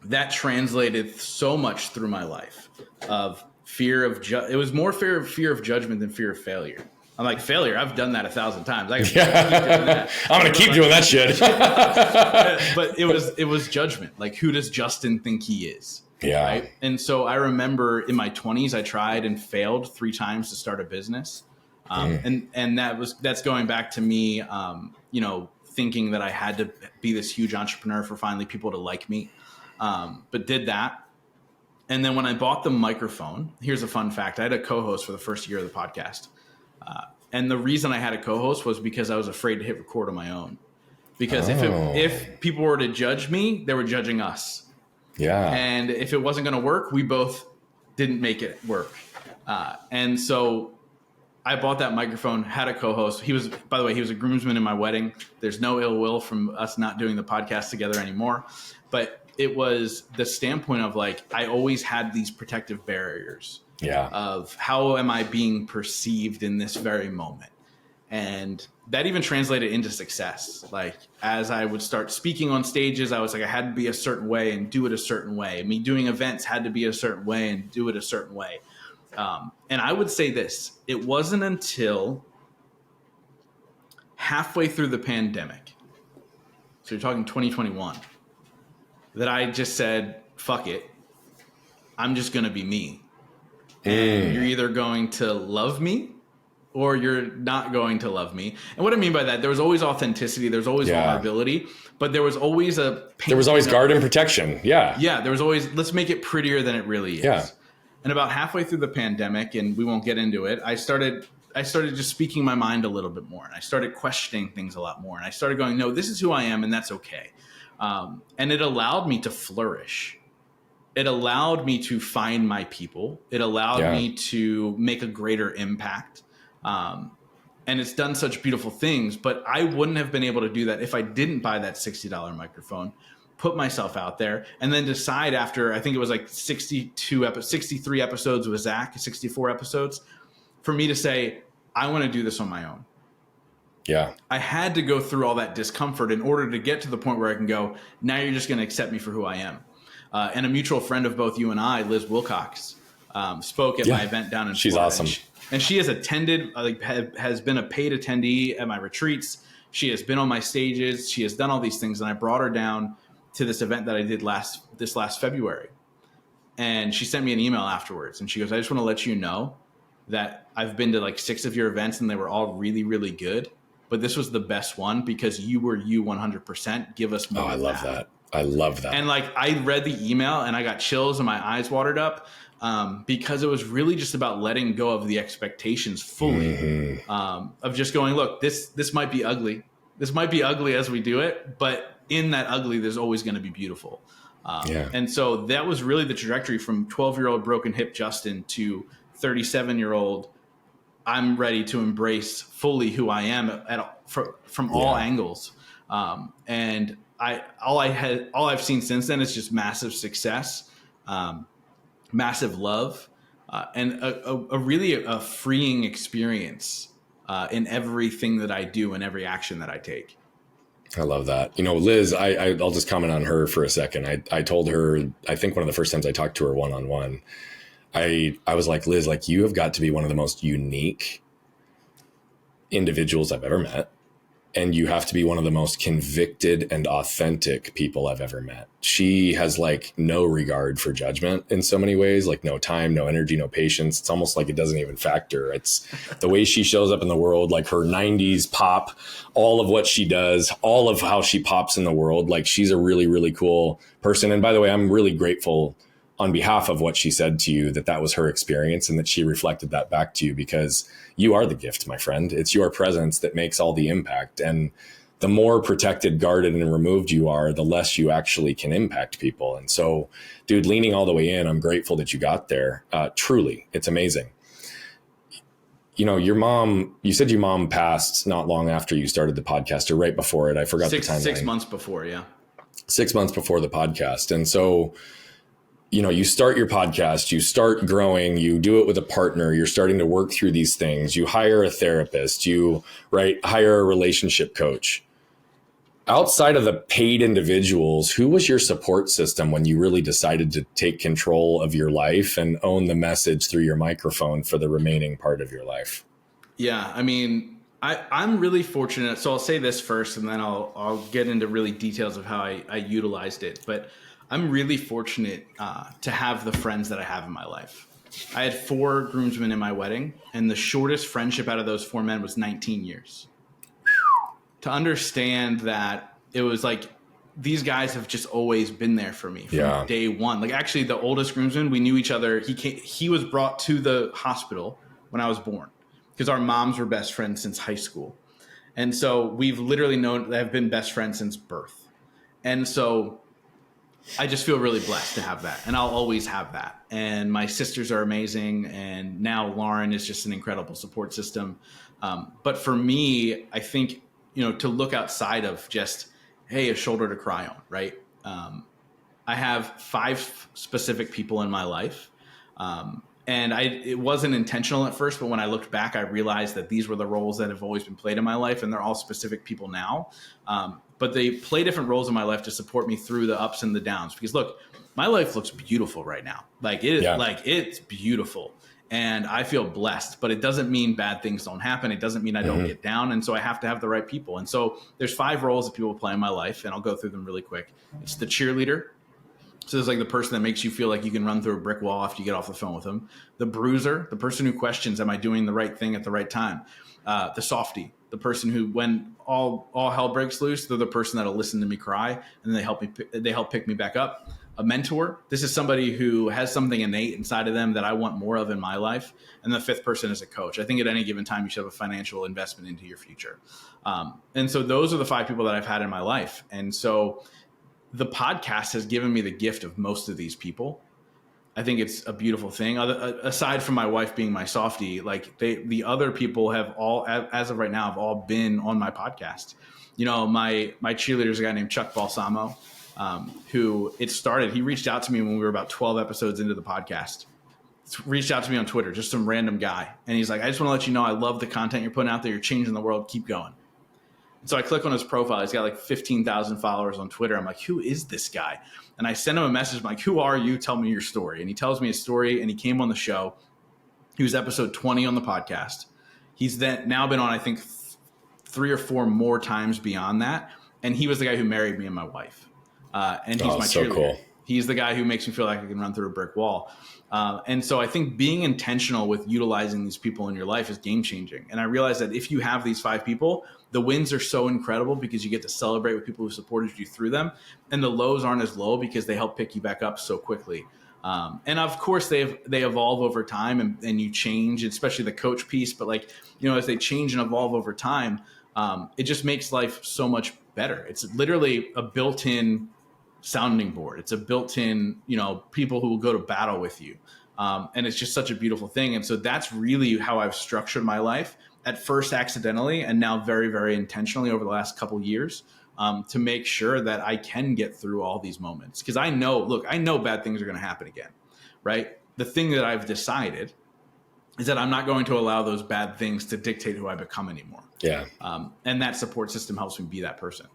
that translated so much through my life of fear of it was more fear of judgment than fear of failure. I'm like, failure, I've done that 1,000 times. I can keep doing that. I'm going to keep doing that shit. But it was judgment. Like, who does Justin think he is? Yeah. Right? And so I remember in my 20s, I tried and failed 3 times to start a business. And that's going back to me, thinking that I had to be this huge entrepreneur for finally people to like me. But did that. And then when I bought the microphone, here's a fun fact. I had a co-host for the first year of the podcast. And the reason I had a co-host was because I was afraid to hit record on my own. Because if people were to judge me, they were judging us. Yeah. And if it wasn't going to work, we both didn't make it work. And so I bought that microphone, had a co-host. By the way, he was a groomsman in my wedding. There's no ill will from us not doing the podcast together anymore. But it was the standpoint of like, I always had these protective barriers. Yeah. Of how am I being perceived in this very moment? And that even translated into success. Like as I would start speaking on stages, I was like, I had to be a certain way and do it a certain way. Me doing events had to be a certain way and do it a certain way. And I would say this, it wasn't until halfway through the pandemic, so you're talking 2021, that I just said, fuck it. I'm just going to be me. And you're either going to love me or you're not going to love me. And what I mean by that, there was always authenticity. There's always vulnerability, but there was always there was always guard and protection. Yeah. Yeah. There was always, let's make it prettier than it really is. Yeah. And about halfway through the pandemic, and we won't get into it, I started just speaking my mind a little bit more. And I started questioning things a lot more. And I started going, no, this is who I am. And that's okay. And it allowed me to flourish. It allowed me to find my people. It allowed me to make a greater impact. And it's done such beautiful things, but I wouldn't have been able to do that if I didn't buy that $60 microphone, put myself out there, and then decide after, I think it was like 63 episodes with Zach, 64 episodes, for me to say, I want to do this on my own. Yeah. I had to go through all that discomfort in order to get to the point where I can go, now you're just going to accept me for who I am. And a mutual friend of both you and I, Liz Wilcox, spoke at my event down in She's Florida. awesome. And she has attended, has been a paid attendee at my retreats. She has been on my stages. She has done all these things. And I brought her down to this event that I did this last February. And she sent me an email afterwards. And she goes, I just want to let you know that I've been to like 6 of your events and they were all really, really good. But this was the best one because you were you 100%. Give us more. Oh, I love that. I love that. And like I read the email and I got chills and my eyes watered up because it was really just about letting go of the expectations fully of just going, look, this might be ugly. This might be ugly as we do it, but in that ugly, there's always going to be beautiful. And so that was really the trajectory from 12-year-old broken hip Justin to 37-year-old. I'm ready to embrace fully who I am from all angles. And all I've seen since then is just massive success, massive love, and a really freeing experience in everything that I do and every action that I take. I love that. Liz, I'll just comment on her for a second. I told her, I think one of the first times I talked to her one-on-one, I was like, Liz, like you have got to be one of the most unique individuals I've ever met. And you have to be one of the most convicted and authentic people I've ever met. She has like no regard for judgment in so many ways, like no time, no energy, no patience. It's almost like it doesn't even factor. It's the way she shows up in the world, like her 90s pop, all of what she does, all of how she pops in the world. Like she's a really, really cool person. And by the way, I'm really grateful on behalf of what she said to you, that was her experience and that she reflected that back to you, because you are the gift, my friend. It's your presence that makes all the impact. And the more protected, guarded, and removed you are, the less you actually can impact people. And so, dude, leaning all the way in, I'm grateful that you got there. Truly, it's amazing. Your mom, you said your mom passed not long after you started the podcast, or right before it. I forgot the timeline. 6 months before, yeah. 6 months before the podcast. And so, you start your podcast, you start growing, you do it with a partner, you're starting to work through these things, you hire a therapist, you hire a relationship coach. Outside of the paid individuals, who was your support system when you really decided to take control of your life and own the message through your microphone for the remaining part of your life? Yeah, I mean, I'm really fortunate. So I'll say this first, and then I'll get into really details of how I utilized it. But I'm really fortunate to have the friends that I have in my life. I had 4 groomsmen in my wedding, and the shortest friendship out of those 4 men was 19 years. To understand that it was like these guys have just always been there for me from day one. Like actually, the oldest groomsman, we knew each other. He was brought to the hospital when I was born because our moms were best friends since high school, and so we've literally have been best friends since birth, and so. I just feel really blessed to have that, and I'll always have that. And my sisters are amazing, and now Lauren is just an incredible support system. But for me, I think, to look outside of just, hey, a shoulder to cry on, right? I have 5 specific people in my life, And it wasn't intentional at first, but when I looked back, I realized that these were the roles that have always been played in my life, and they're all specific people now. But they play different roles in my life to support me through the ups and the downs. Because look, my life looks beautiful right now. Like it is, like it's beautiful, and I feel blessed. But it doesn't mean bad things don't happen. It doesn't mean I don't get down. And so I have to have the right people. And so there's 5 roles that people play in my life, and I'll go through them really quick. It's the cheerleader. So there's like the person that makes you feel like you can run through a brick wall after you get off the phone with them. The bruiser, the person who questions, am I doing the right thing at the right time? The softie, the person who, when all hell breaks loose, they're the person that'll listen to me cry, and they help pick me back up. A mentor, this is somebody who has something innate inside of them that I want more of in my life. And the 5th person is a coach. I think at any given time you should have a financial investment into your future. And so those are the 5 people that I've had in my life. And so the podcast has given me the gift of most of these people. I think it's a beautiful thing. Aside from my wife being my softie, like the other people have all, as of right now, have all been on my podcast. You know, my cheerleader is a guy named Chuck Balsamo, who he reached out to me when we were about 12 episodes into the podcast. Reached out to me on Twitter, just some random guy. And he's like, I just want to let you know, I love the content you're putting out there. You're changing the world. Keep going. So I click on his profile. He's got like 15,000 followers on Twitter. I'm like, who is this guy? And I send him a message. I'm like, who are you? Tell me your story. And he tells me his story, and he came on the show. He was episode 20 on the podcast. He's now been on, I think, 3 or 4 more times beyond that. And he was the guy who married me and my wife. And he's my cheerleader. Cool. He's the guy who makes me feel like I can run through a brick wall. And so I think being intentional with utilizing these people in your life is game changing. And I realized that if you have these 5 people, the wins are so incredible because you get to celebrate with people who supported you through them. And the lows aren't as low because they help pick you back up so quickly. And of course they evolve over time and you change, especially the coach piece. But like, you know, as they change and evolve over time, it just makes life so much better. It's literally a built-in sounding board. It's a built-in, you know, people who will go to battle with you. And it's just such a beautiful thing. And so that's really how I've structured my life, at first accidentally and now very, very intentionally over the last couple of years, to make sure that I can get through all these moments. Because I know bad things are going to happen again, right? The thing that I've decided is that I'm not going to allow those bad things to dictate who I become anymore. Yeah. And that support system helps me be that person.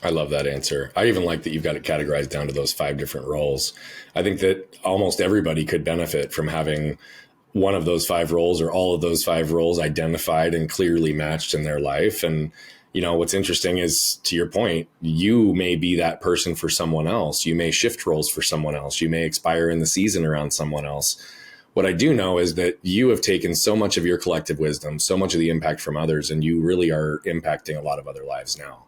I love that answer. I even like that you've got it categorized down to those 5 different roles. I think that almost everybody could benefit from having one of those 5 roles or all of those 5 roles identified and clearly matched in their life. And, you know, what's interesting is, to your point, you may be that person for someone else. You may shift roles for someone else. You may expire in the season around someone else. What I do know is that you have taken so much of your collective wisdom, so much of the impact from others, and you really are impacting a lot of other lives now.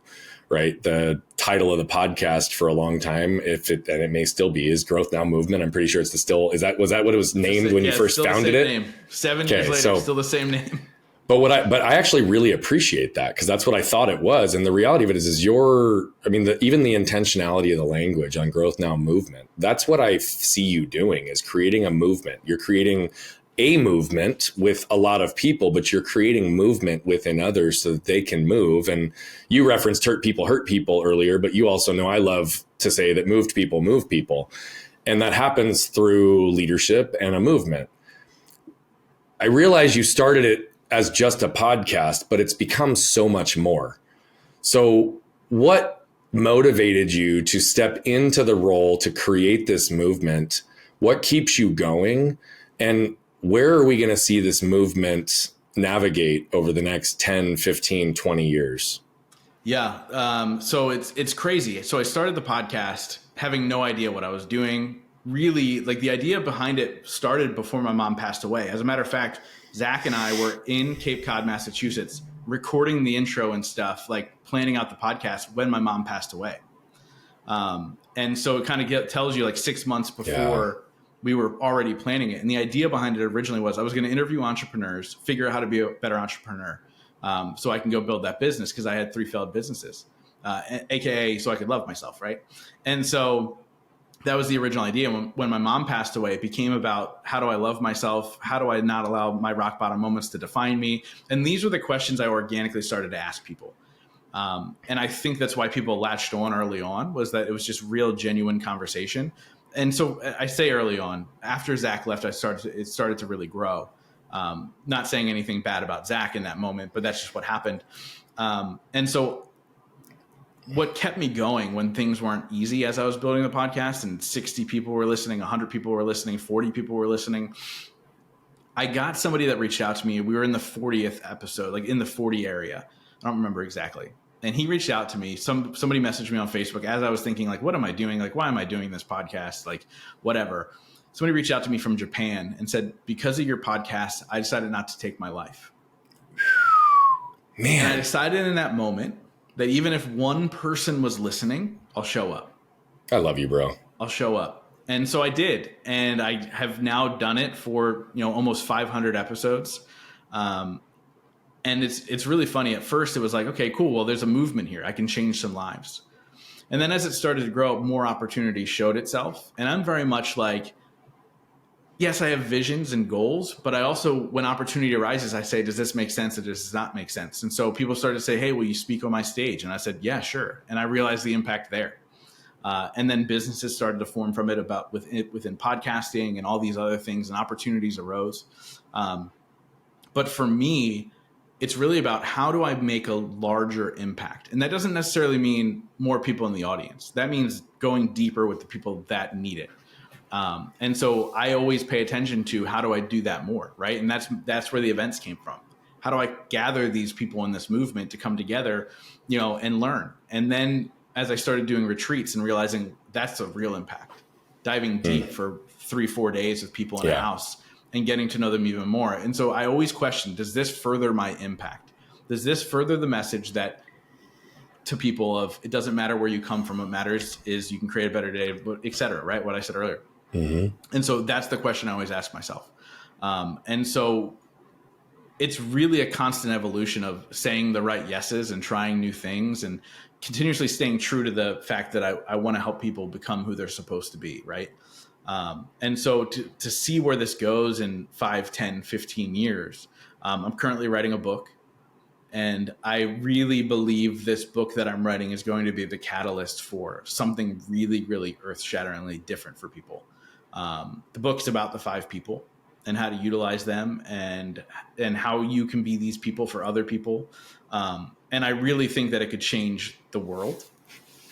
Right. The title of the podcast for a long time, and it may still be, is Growth Now Movement. I'm pretty sure was that what it was named when you first founded it? Name. 7 years later, still the same name. But I actually really appreciate that, because that's what I thought it was. And the reality of it is even the intentionality of the language on Growth Now Movement, that's what I see you doing, is creating a movement. You're creating a movement with a lot of people, but you're creating movement within others so that they can move. And you referenced hurt people earlier, but you also know I love to say that moved people move people. And that happens through leadership and a movement. I realize you started it as just a podcast, but it's become so much more. So what motivated you to step into the role to create this movement? What keeps you going? And where are we going to see this movement navigate over the next 10, 15, 20 years? Yeah. So it's crazy. So I started the podcast having no idea what I was doing. Really, like, the idea behind it started before my mom passed away. As a matter of fact, Zach and I were in Cape Cod, Massachusetts, recording the intro and stuff, like planning out the podcast, when my mom passed away. And so it kind of tells you, like, 6 months before we were already planning it. And the idea behind it originally was I was going to interview entrepreneurs, figure out how to be a better entrepreneur, so I can go build that business, because I had 3 failed businesses, AKA so I could love myself, right? And so that was the original idea. When my mom passed away, it became about, how do I love myself? How do I not allow my rock bottom moments to define me? And these were the questions I organically started to ask people. And I think that's why people latched on early on, was that it was just real, genuine conversation. And so I say early on, after Zach left, it started to really grow. Not saying anything bad about Zach in that moment, but that's just what happened. And so what kept me going when things weren't easy as I was building the podcast and 60 people were listening, 100 people were listening, 40 people were listening, I got somebody that reached out to me. We were in the 40th episode, like in the 40 area. I don't remember exactly. And he reached out to me. Somebody messaged me on Facebook as I was thinking, like, what am I doing? Like, why am I doing this podcast? Like, whatever. Somebody reached out to me from Japan and said, because of your podcast, I decided not to take my life. Man. And I decided in that moment that even if one person was listening, I'll show up. I love you, bro. I'll show up. And so I did. And I have now done it for, almost 500 episodes. And it's really funny. At first it was like, okay, cool. Well, there's a movement here. I can change some lives. And then as it started to grow, more opportunity showed itself. And I'm very much like, yes, I have visions and goals, but I also, when opportunity arises, I say, does this make sense or does this not make sense? And so people started to say, hey, will you speak on my stage? And I said, yeah, sure. And I realized the impact there. And then businesses started to form from it within podcasting and all these other things, and opportunities arose. But for me, it's really about how do I make a larger impact? And that doesn't necessarily mean more people in the audience. That means going deeper with the people that need it. And so I always pay attention to how do I do that more, right? And that's where the events came from. How do I gather these people in this movement to come together, and learn? And then as I started doing retreats and realizing that's a real impact, diving deep for 3-4 days with people in a house and getting to know them even more. And so I always question, does this further my impact? Does this further the message that to people of it doesn't matter where you come from, what matters is you can create a better day, et cetera, right? What I said earlier. Mm-hmm. And so that's the question I always ask myself. And so it's really a constant evolution of saying the right yeses and trying new things and continuously staying true to the fact that I want to help people become who they're supposed to be. Right. And so to see where this goes in 5, 10, 15 years, I'm currently writing a book. And I really believe this book that I'm writing is going to be the catalyst for something really, really earth-shatteringly different for people. The book's about the 5 people and how to utilize them and how you can be these people for other people. And I really think that it could change the world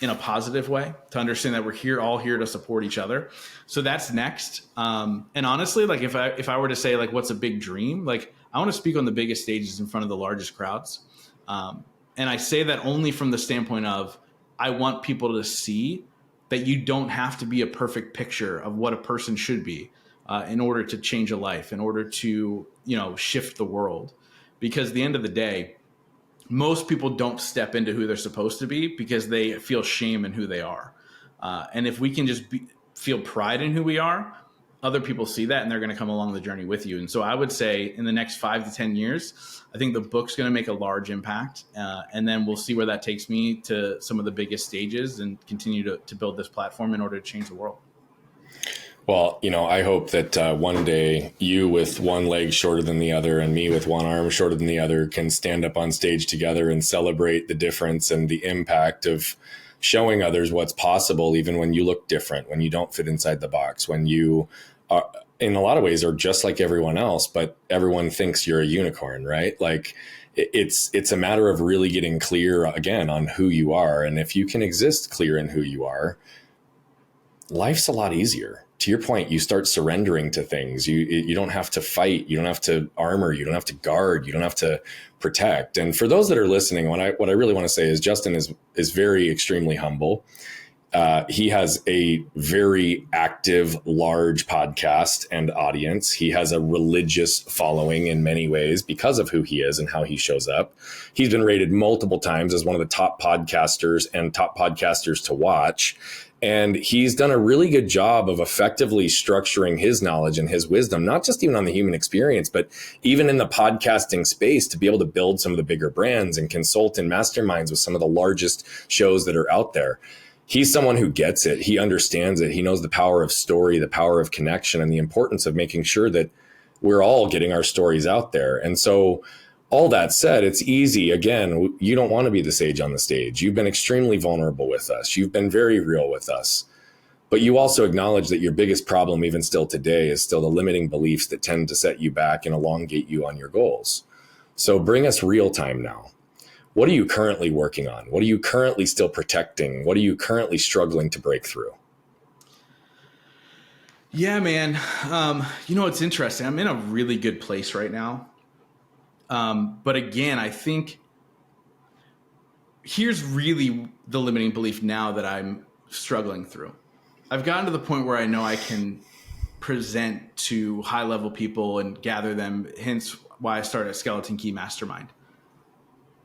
in a positive way, to understand that we're all here to support each other. So that's next. And honestly, like if I were to say like, what's a big dream? Like I want to speak on the biggest stages in front of the largest crowds. And I say that only from the standpoint of, I want people to see that you don't have to be a perfect picture of what a person should be in order to change a life, in order to, shift the world. Because at the end of the day, most people don't step into who they're supposed to be because they feel shame in who they are. And if we can just feel pride in who we are, other people see that and they're going to come along the journey with you. And so I would say in the next 5 to 10 years, I think the book's going to make a large impact. And then we'll see where that takes me to some of the biggest stages and continue to build this platform in order to change the world. Well, I hope that one day you with one leg shorter than the other and me with one arm shorter than the other can stand up on stage together and celebrate the difference and the impact of showing others what's possible, even when you look different, when you don't fit inside the box, when you are, in a lot of ways, are just like everyone else, but everyone thinks you're a unicorn, right? Like it's a matter of really getting clear again on who you are. And if you can exist clear in who you are, life's a lot easier. To your point, you start surrendering to things. You don't have to fight. You don't have to armor. You don't have to guard. You don't have to protect. And for those that are listening, what I really want to say is Justin is very extremely humble. He has a very active, large podcast and audience. He has a religious following in many ways because of who he is and how he shows up. He's been rated multiple times as one of the top podcasters and top podcasters to watch. And he's done a really good job of effectively structuring his knowledge and his wisdom, not just even on the human experience, but even in the podcasting space to be able to build some of the bigger brands and consult in masterminds with some of the largest shows that are out there. He's someone who gets it. He understands it. He knows the power of story, the power of connection, and the importance of making sure that we're all getting our stories out there. And so all that said, it's easy. Again, you don't want to be the sage on the stage. You've been extremely vulnerable with us. You've been very real with us. But you also acknowledge that your biggest problem, even still today, is still the limiting beliefs that tend to set you back and elongate you on your goals. So bring us real time now. What are you currently working on? What are you currently still protecting? What are you currently struggling to break through? Yeah, man. It's interesting. I'm in a really good place right now. But again, I think here's really the limiting belief now that I'm struggling through. I've gotten to the point where I know I can present to high level people and gather them, hence why I started a Skeleton Key Mastermind.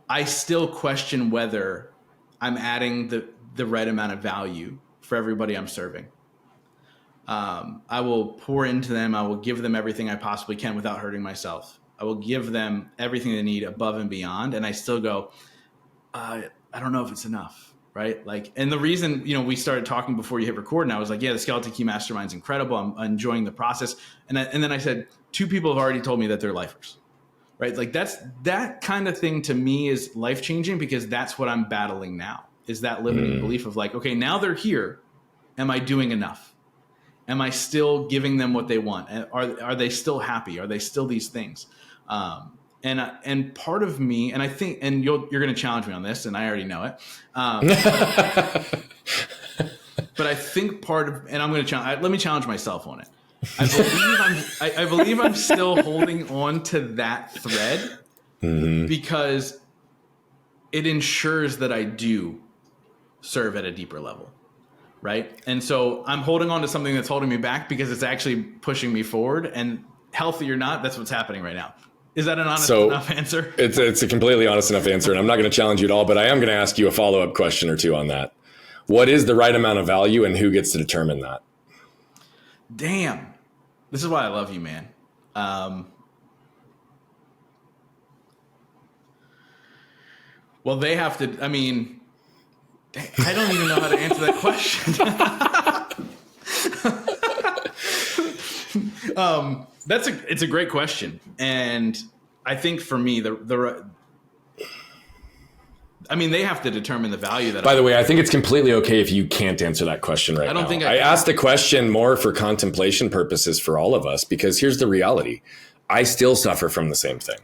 I still question whether I'm adding the right amount of value for everybody I'm serving. I will pour into them. I will give them everything I possibly can without hurting myself. I will give them everything they need above and beyond. And I still go, I don't know if it's enough. Right. And the reason, we started talking before you hit record, and I was like, yeah, the Skeleton Key Mastermind is incredible. I'm enjoying the process. And then I said, 2 people have already told me that they're lifers. Right. That kind of thing to me is life changing, because that's what I'm battling now, is that limiting belief of okay, now they're here. Am I doing enough? Am I still giving them what they want? Are they still happy? Are they still these things? And part of me, and I think, and you're going to challenge me on this, and I already know it. But I think part of, and I'm going to let me challenge myself on it. I believe I'm still holding on to that thread because it ensures that I do serve at a deeper level. Right. And so I'm holding on to something that's holding me back because it's actually pushing me forward, and healthy or not, that's what's happening right now. Is that an honest enough answer? It's a completely honest enough answer, and I'm not going to challenge you at all, but I am going to ask you a follow-up question or two on that. What is the right amount of value, and who gets to determine that? Damn. This is why I love you, man. Well, they have to, I don't even know how to answer that question. It's a great question. And I think for me, they have to determine the value that. By the way, I think it's completely okay if you can't answer that question right now. I don't think I asked the question more for contemplation purposes for all of us, because here's the reality. I still suffer from the same thing.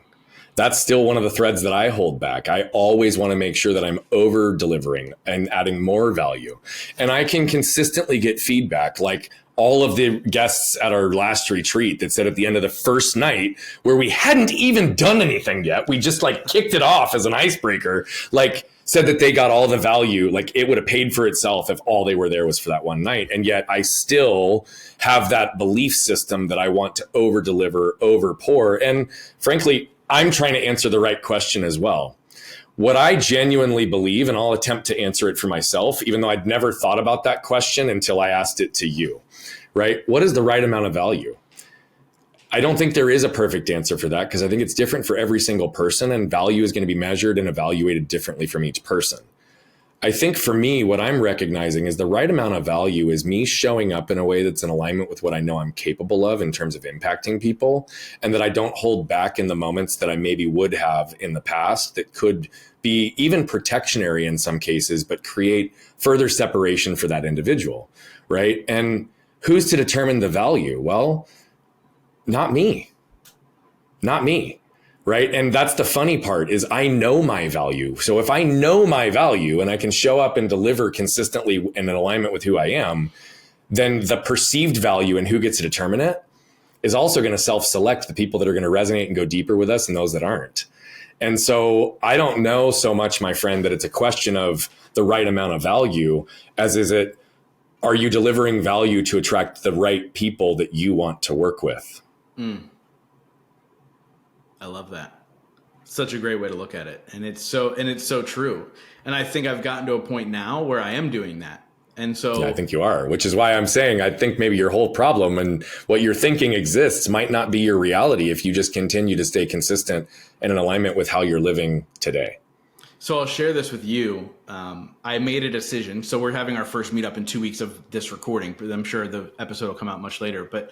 That's still one of the threads that I hold back. I always want to make sure that I'm over delivering and adding more value. And I can consistently get feedback, like all of the guests at our last retreat that said at the end of the first night, where we hadn't even done anything yet, we just kicked it off as an icebreaker, said that they got all the value, it would have paid for itself if all they were there was for that one night. And yet I still have that belief system that I want to over deliver, over pour. And frankly, I'm trying to answer the right question as well. What I genuinely believe, and I'll attempt to answer it for myself, even though I'd never thought about that question until I asked it to you, right? What is the right amount of value? I don't think there is a perfect answer for that, because I think it's different for every single person, and value is going to be measured and evaluated differently from each person. I think for me, what I'm recognizing is the right amount of value is me showing up in a way that's in alignment with what I know I'm capable of in terms of impacting people, and that I don't hold back in the moments that I maybe would have in the past that could be even protectionary in some cases, but create further separation for that individual, right? And who's to determine the value? Well, not me. Right. And that's the funny part, is I know my value. So if I know my value and I can show up and deliver consistently in alignment with who I am, then the perceived value and who gets to determine it is also going to self-select the people that are going to resonate and go deeper with us and those that aren't. And so I don't know so much, my friend, that it's a question of the right amount of value as are you delivering value to attract the right people that you want to work with? I love that. Such a great way to look at it. And it's so true. And I think I've gotten to a point now where I am doing that. And so yeah, I think you are, which is why I'm saying I think maybe your whole problem and what you're thinking exists might not be your reality if you just continue to stay consistent and in alignment with how you're living today. So I'll share this with you. I made a decision. So we're having our first meetup in 2 weeks of this recording. I'm sure the episode will come out much later, but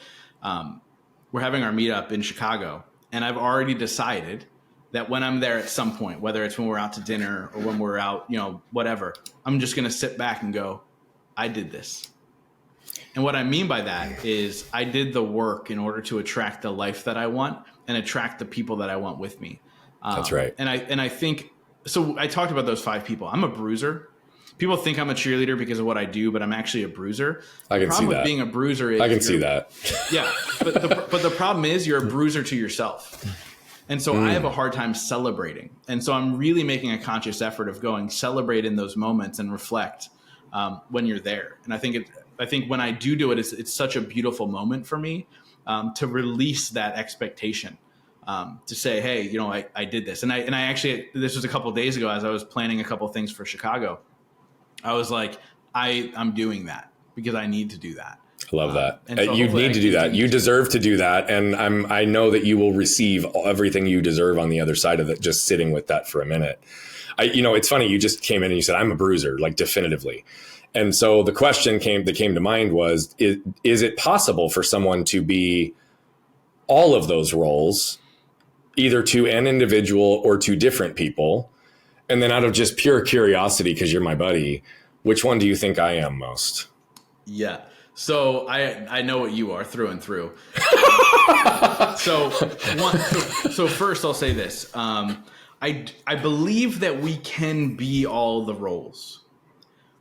we're having our meetup in Chicago. And I've already decided that when I'm there at some point, whether it's when we're out to dinner or when we're out, whatever, I'm just going to sit back and go, I did this. And what I mean by that is I did the work in order to attract the life that I want and attract the people that I want with me. That's right. And I think, so I talked about those 5 people. I'm a bruiser. People think I'm a cheerleader because of what I do, but I'm actually a bruiser. I can see that. The problem with being a bruiser is I can see that. Yeah. But the problem is you're a bruiser to yourself. And so I have a hard time celebrating. And so I'm really making a conscious effort of going celebrate in those moments and reflect when you're there. And I think when I do it, it's such a beautiful moment for me to release that expectation. To say, hey, you know, I did this. And I actually, this was a couple of days ago as I was planning a couple of things for Chicago. I was like, I'm doing that because I need to do that. I love that. So you need to do that. You deserve to do that. And I know that you will receive everything you deserve on the other side of it, just sitting with that for a minute. It's funny. You just came in and you said, I'm a bruiser, like definitively. And so the question that came to mind was, is it possible for someone to be all of those roles, either to an individual or to different people? And then out of just pure curiosity, because you're my buddy, which one do you think I am most? Yeah. So I know what you are through and through. So first I'll say this. I believe that we can be all the roles,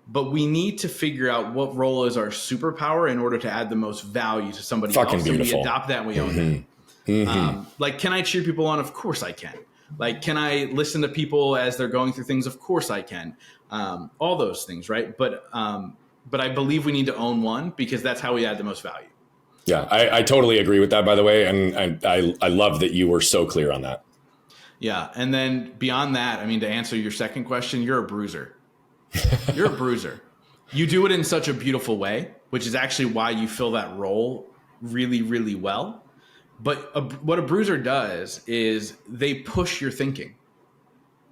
but we need to figure out what role is our superpower in order to add the most value to somebody Fucking else. beautiful. And we adopt that and we own that. Mm-hmm. Like, can I cheer people on? Of course I can. Like, can I listen to people as they're going through things? Of course I can. All those things, right? But I believe we need to own one because that's how we add the most value. Yeah, I totally agree with that, by the way. And I love that you were so clear on that. Yeah. And then beyond that, I mean, to answer your second question, you're a bruiser. You're a bruiser. You do it in such a beautiful way, which is actually why you fill that role really, really well. But what a bruiser does is they push your thinking.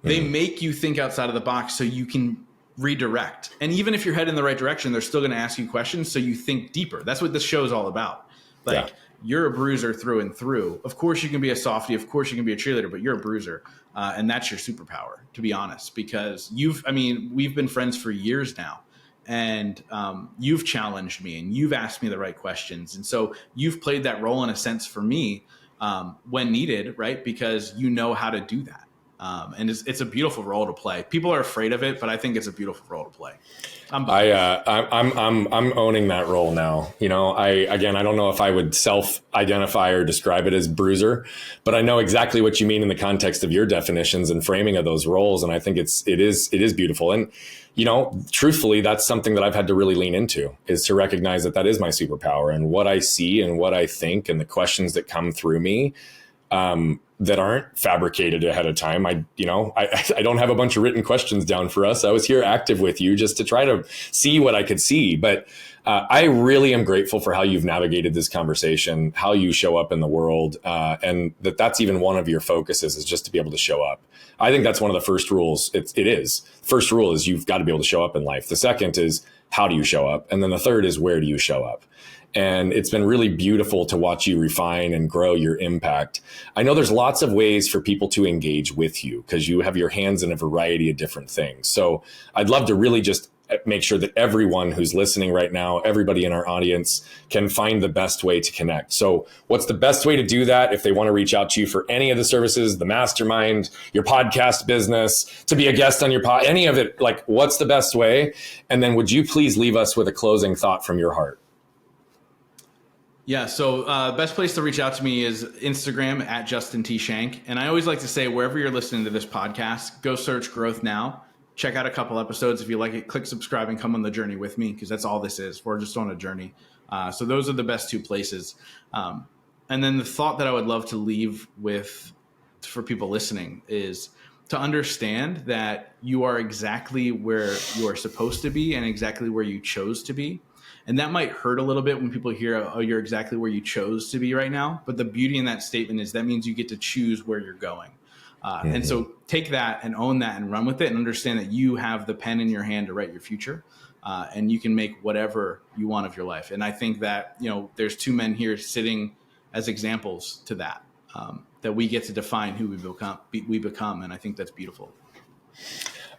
They make you think outside of the box so you can redirect. And even if you're heading in the right direction, they're still going to ask you questions so you think deeper. That's what this show is all about. Like, you're a bruiser through and through. Of course you can be a softie. Of course you can be a cheerleader, but you're a bruiser. And that's your superpower, to be honest, because we've been friends for years now. And you've challenged me and you've asked me the right questions. And so you've played that role in a sense for me when needed, right? Because you know how to do that. And it's a beautiful role to play. People are afraid of it, but I think it's a beautiful role to play. I'm owning that role now. You know, I don't know if I would self-identify or describe it as bruiser, but I know exactly what you mean in the context of your definitions and framing of those roles. And I think it is beautiful. And, you know, truthfully, that's something that I've had to really lean into, is to recognize that is my superpower, and what I see and what I think and the questions that come through me, that aren't fabricated ahead of time. I don't have a bunch of written questions down for us. I was here active with you just to try to see what I could see. But I really am grateful for how you've navigated this conversation, how you show up in the world, and that's even one of your focuses, is just to be able to show up. I think that's one of the first rules. First rule is you've got to be able to show up in life. The second is, how do you show up? And then the third is, where do you show up? And it's been really beautiful to watch you refine and grow your impact. I know there's lots of ways for people to engage with you because you have your hands in a variety of different things. So I'd love to really just make sure that everyone who's listening right now, everybody in our audience, can find the best way to connect. So what's the best way to do that if they want to reach out to you for any of the services, the mastermind, your podcast business, to be a guest on your pod, any of it? Like, what's the best way? And then would you please leave us with a closing thought from your heart? Yeah, so best place to reach out to me is Instagram at Justin T. Schenck. And I always like to say, wherever you're listening to this podcast, go search Growth Now. Check out a couple episodes. If you like it, click subscribe and come on the journey with me, because that's all this is. We're just on a journey. So those are the best two places. And then the thought that I would love to leave with for people listening is to understand that you are exactly where you are supposed to be and exactly where you chose to be. And that might hurt a little bit when people hear, oh, you're exactly where you chose to be right now. But the beauty in that statement is that means you get to choose where you're going. And so take that and own that and run with it, and understand that you have the pen in your hand to write your future. And you can make whatever you want of your life. And I think that, you know, there's two men here sitting as examples to that, that we get to define who we become. And I think that's beautiful.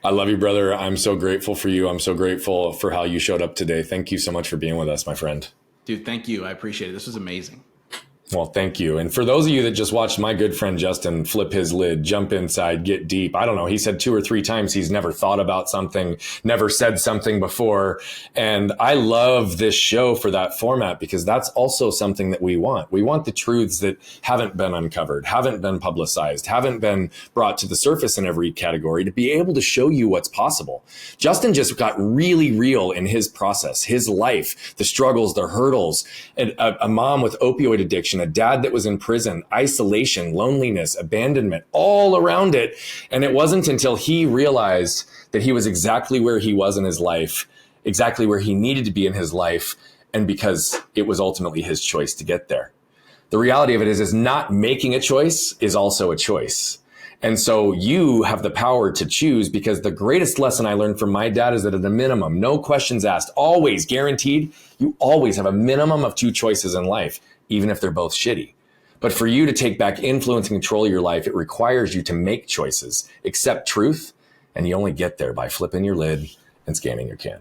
I love you, brother. I'm so grateful for you. I'm so grateful for how you showed up today. Thank you so much for being with us, my friend. Dude, thank you. I appreciate it. This was amazing. Well, thank you. And for those of you that just watched my good friend Justin flip his lid, jump inside, get deep. I don't know. He said 2 or 3 times he's never thought about something, never said something before. And I love this show for that format because that's also something that we want. We want the truths that haven't been uncovered, haven't been publicized, haven't been brought to the surface in every category to be able to show you what's possible. Justin just got really real in his process, his life, the struggles, the hurdles, and a mom with opioid addiction, a dad that was in prison, isolation, loneliness, abandonment, all around it. And it wasn't until he realized that he was exactly where he was in his life, exactly where he needed to be in his life, and because it was ultimately his choice to get there. The reality of it is not making a choice is also a choice. And so you have the power to choose, because the greatest lesson I learned from my dad is that at a minimum, no questions asked, always guaranteed, you always have a minimum of 2 choices in life, even if they're both shitty. But for you to take back influence and control of your life, it requires you to make choices, accept truth, and you only get there by flipping your lid and scanning your can.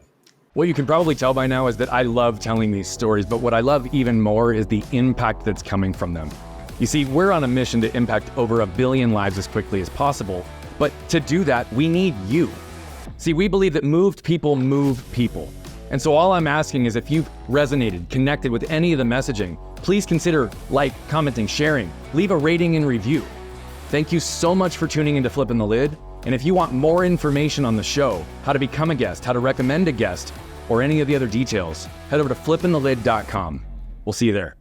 What you can probably tell by now is that I love telling these stories, but what I love even more is the impact that's coming from them. You see, we're on a mission to impact over 1 billion lives as quickly as possible, but to do that, we need you. See, we believe that moved people move people. And so all I'm asking is if you've resonated, connected with any of the messaging, please consider commenting, sharing, leave a rating and review. Thank you so much for tuning into Flipping the Lid. And if you want more information on the show, how to become a guest, how to recommend a guest, or any of the other details, head over to flippingthelid.com. We'll see you there.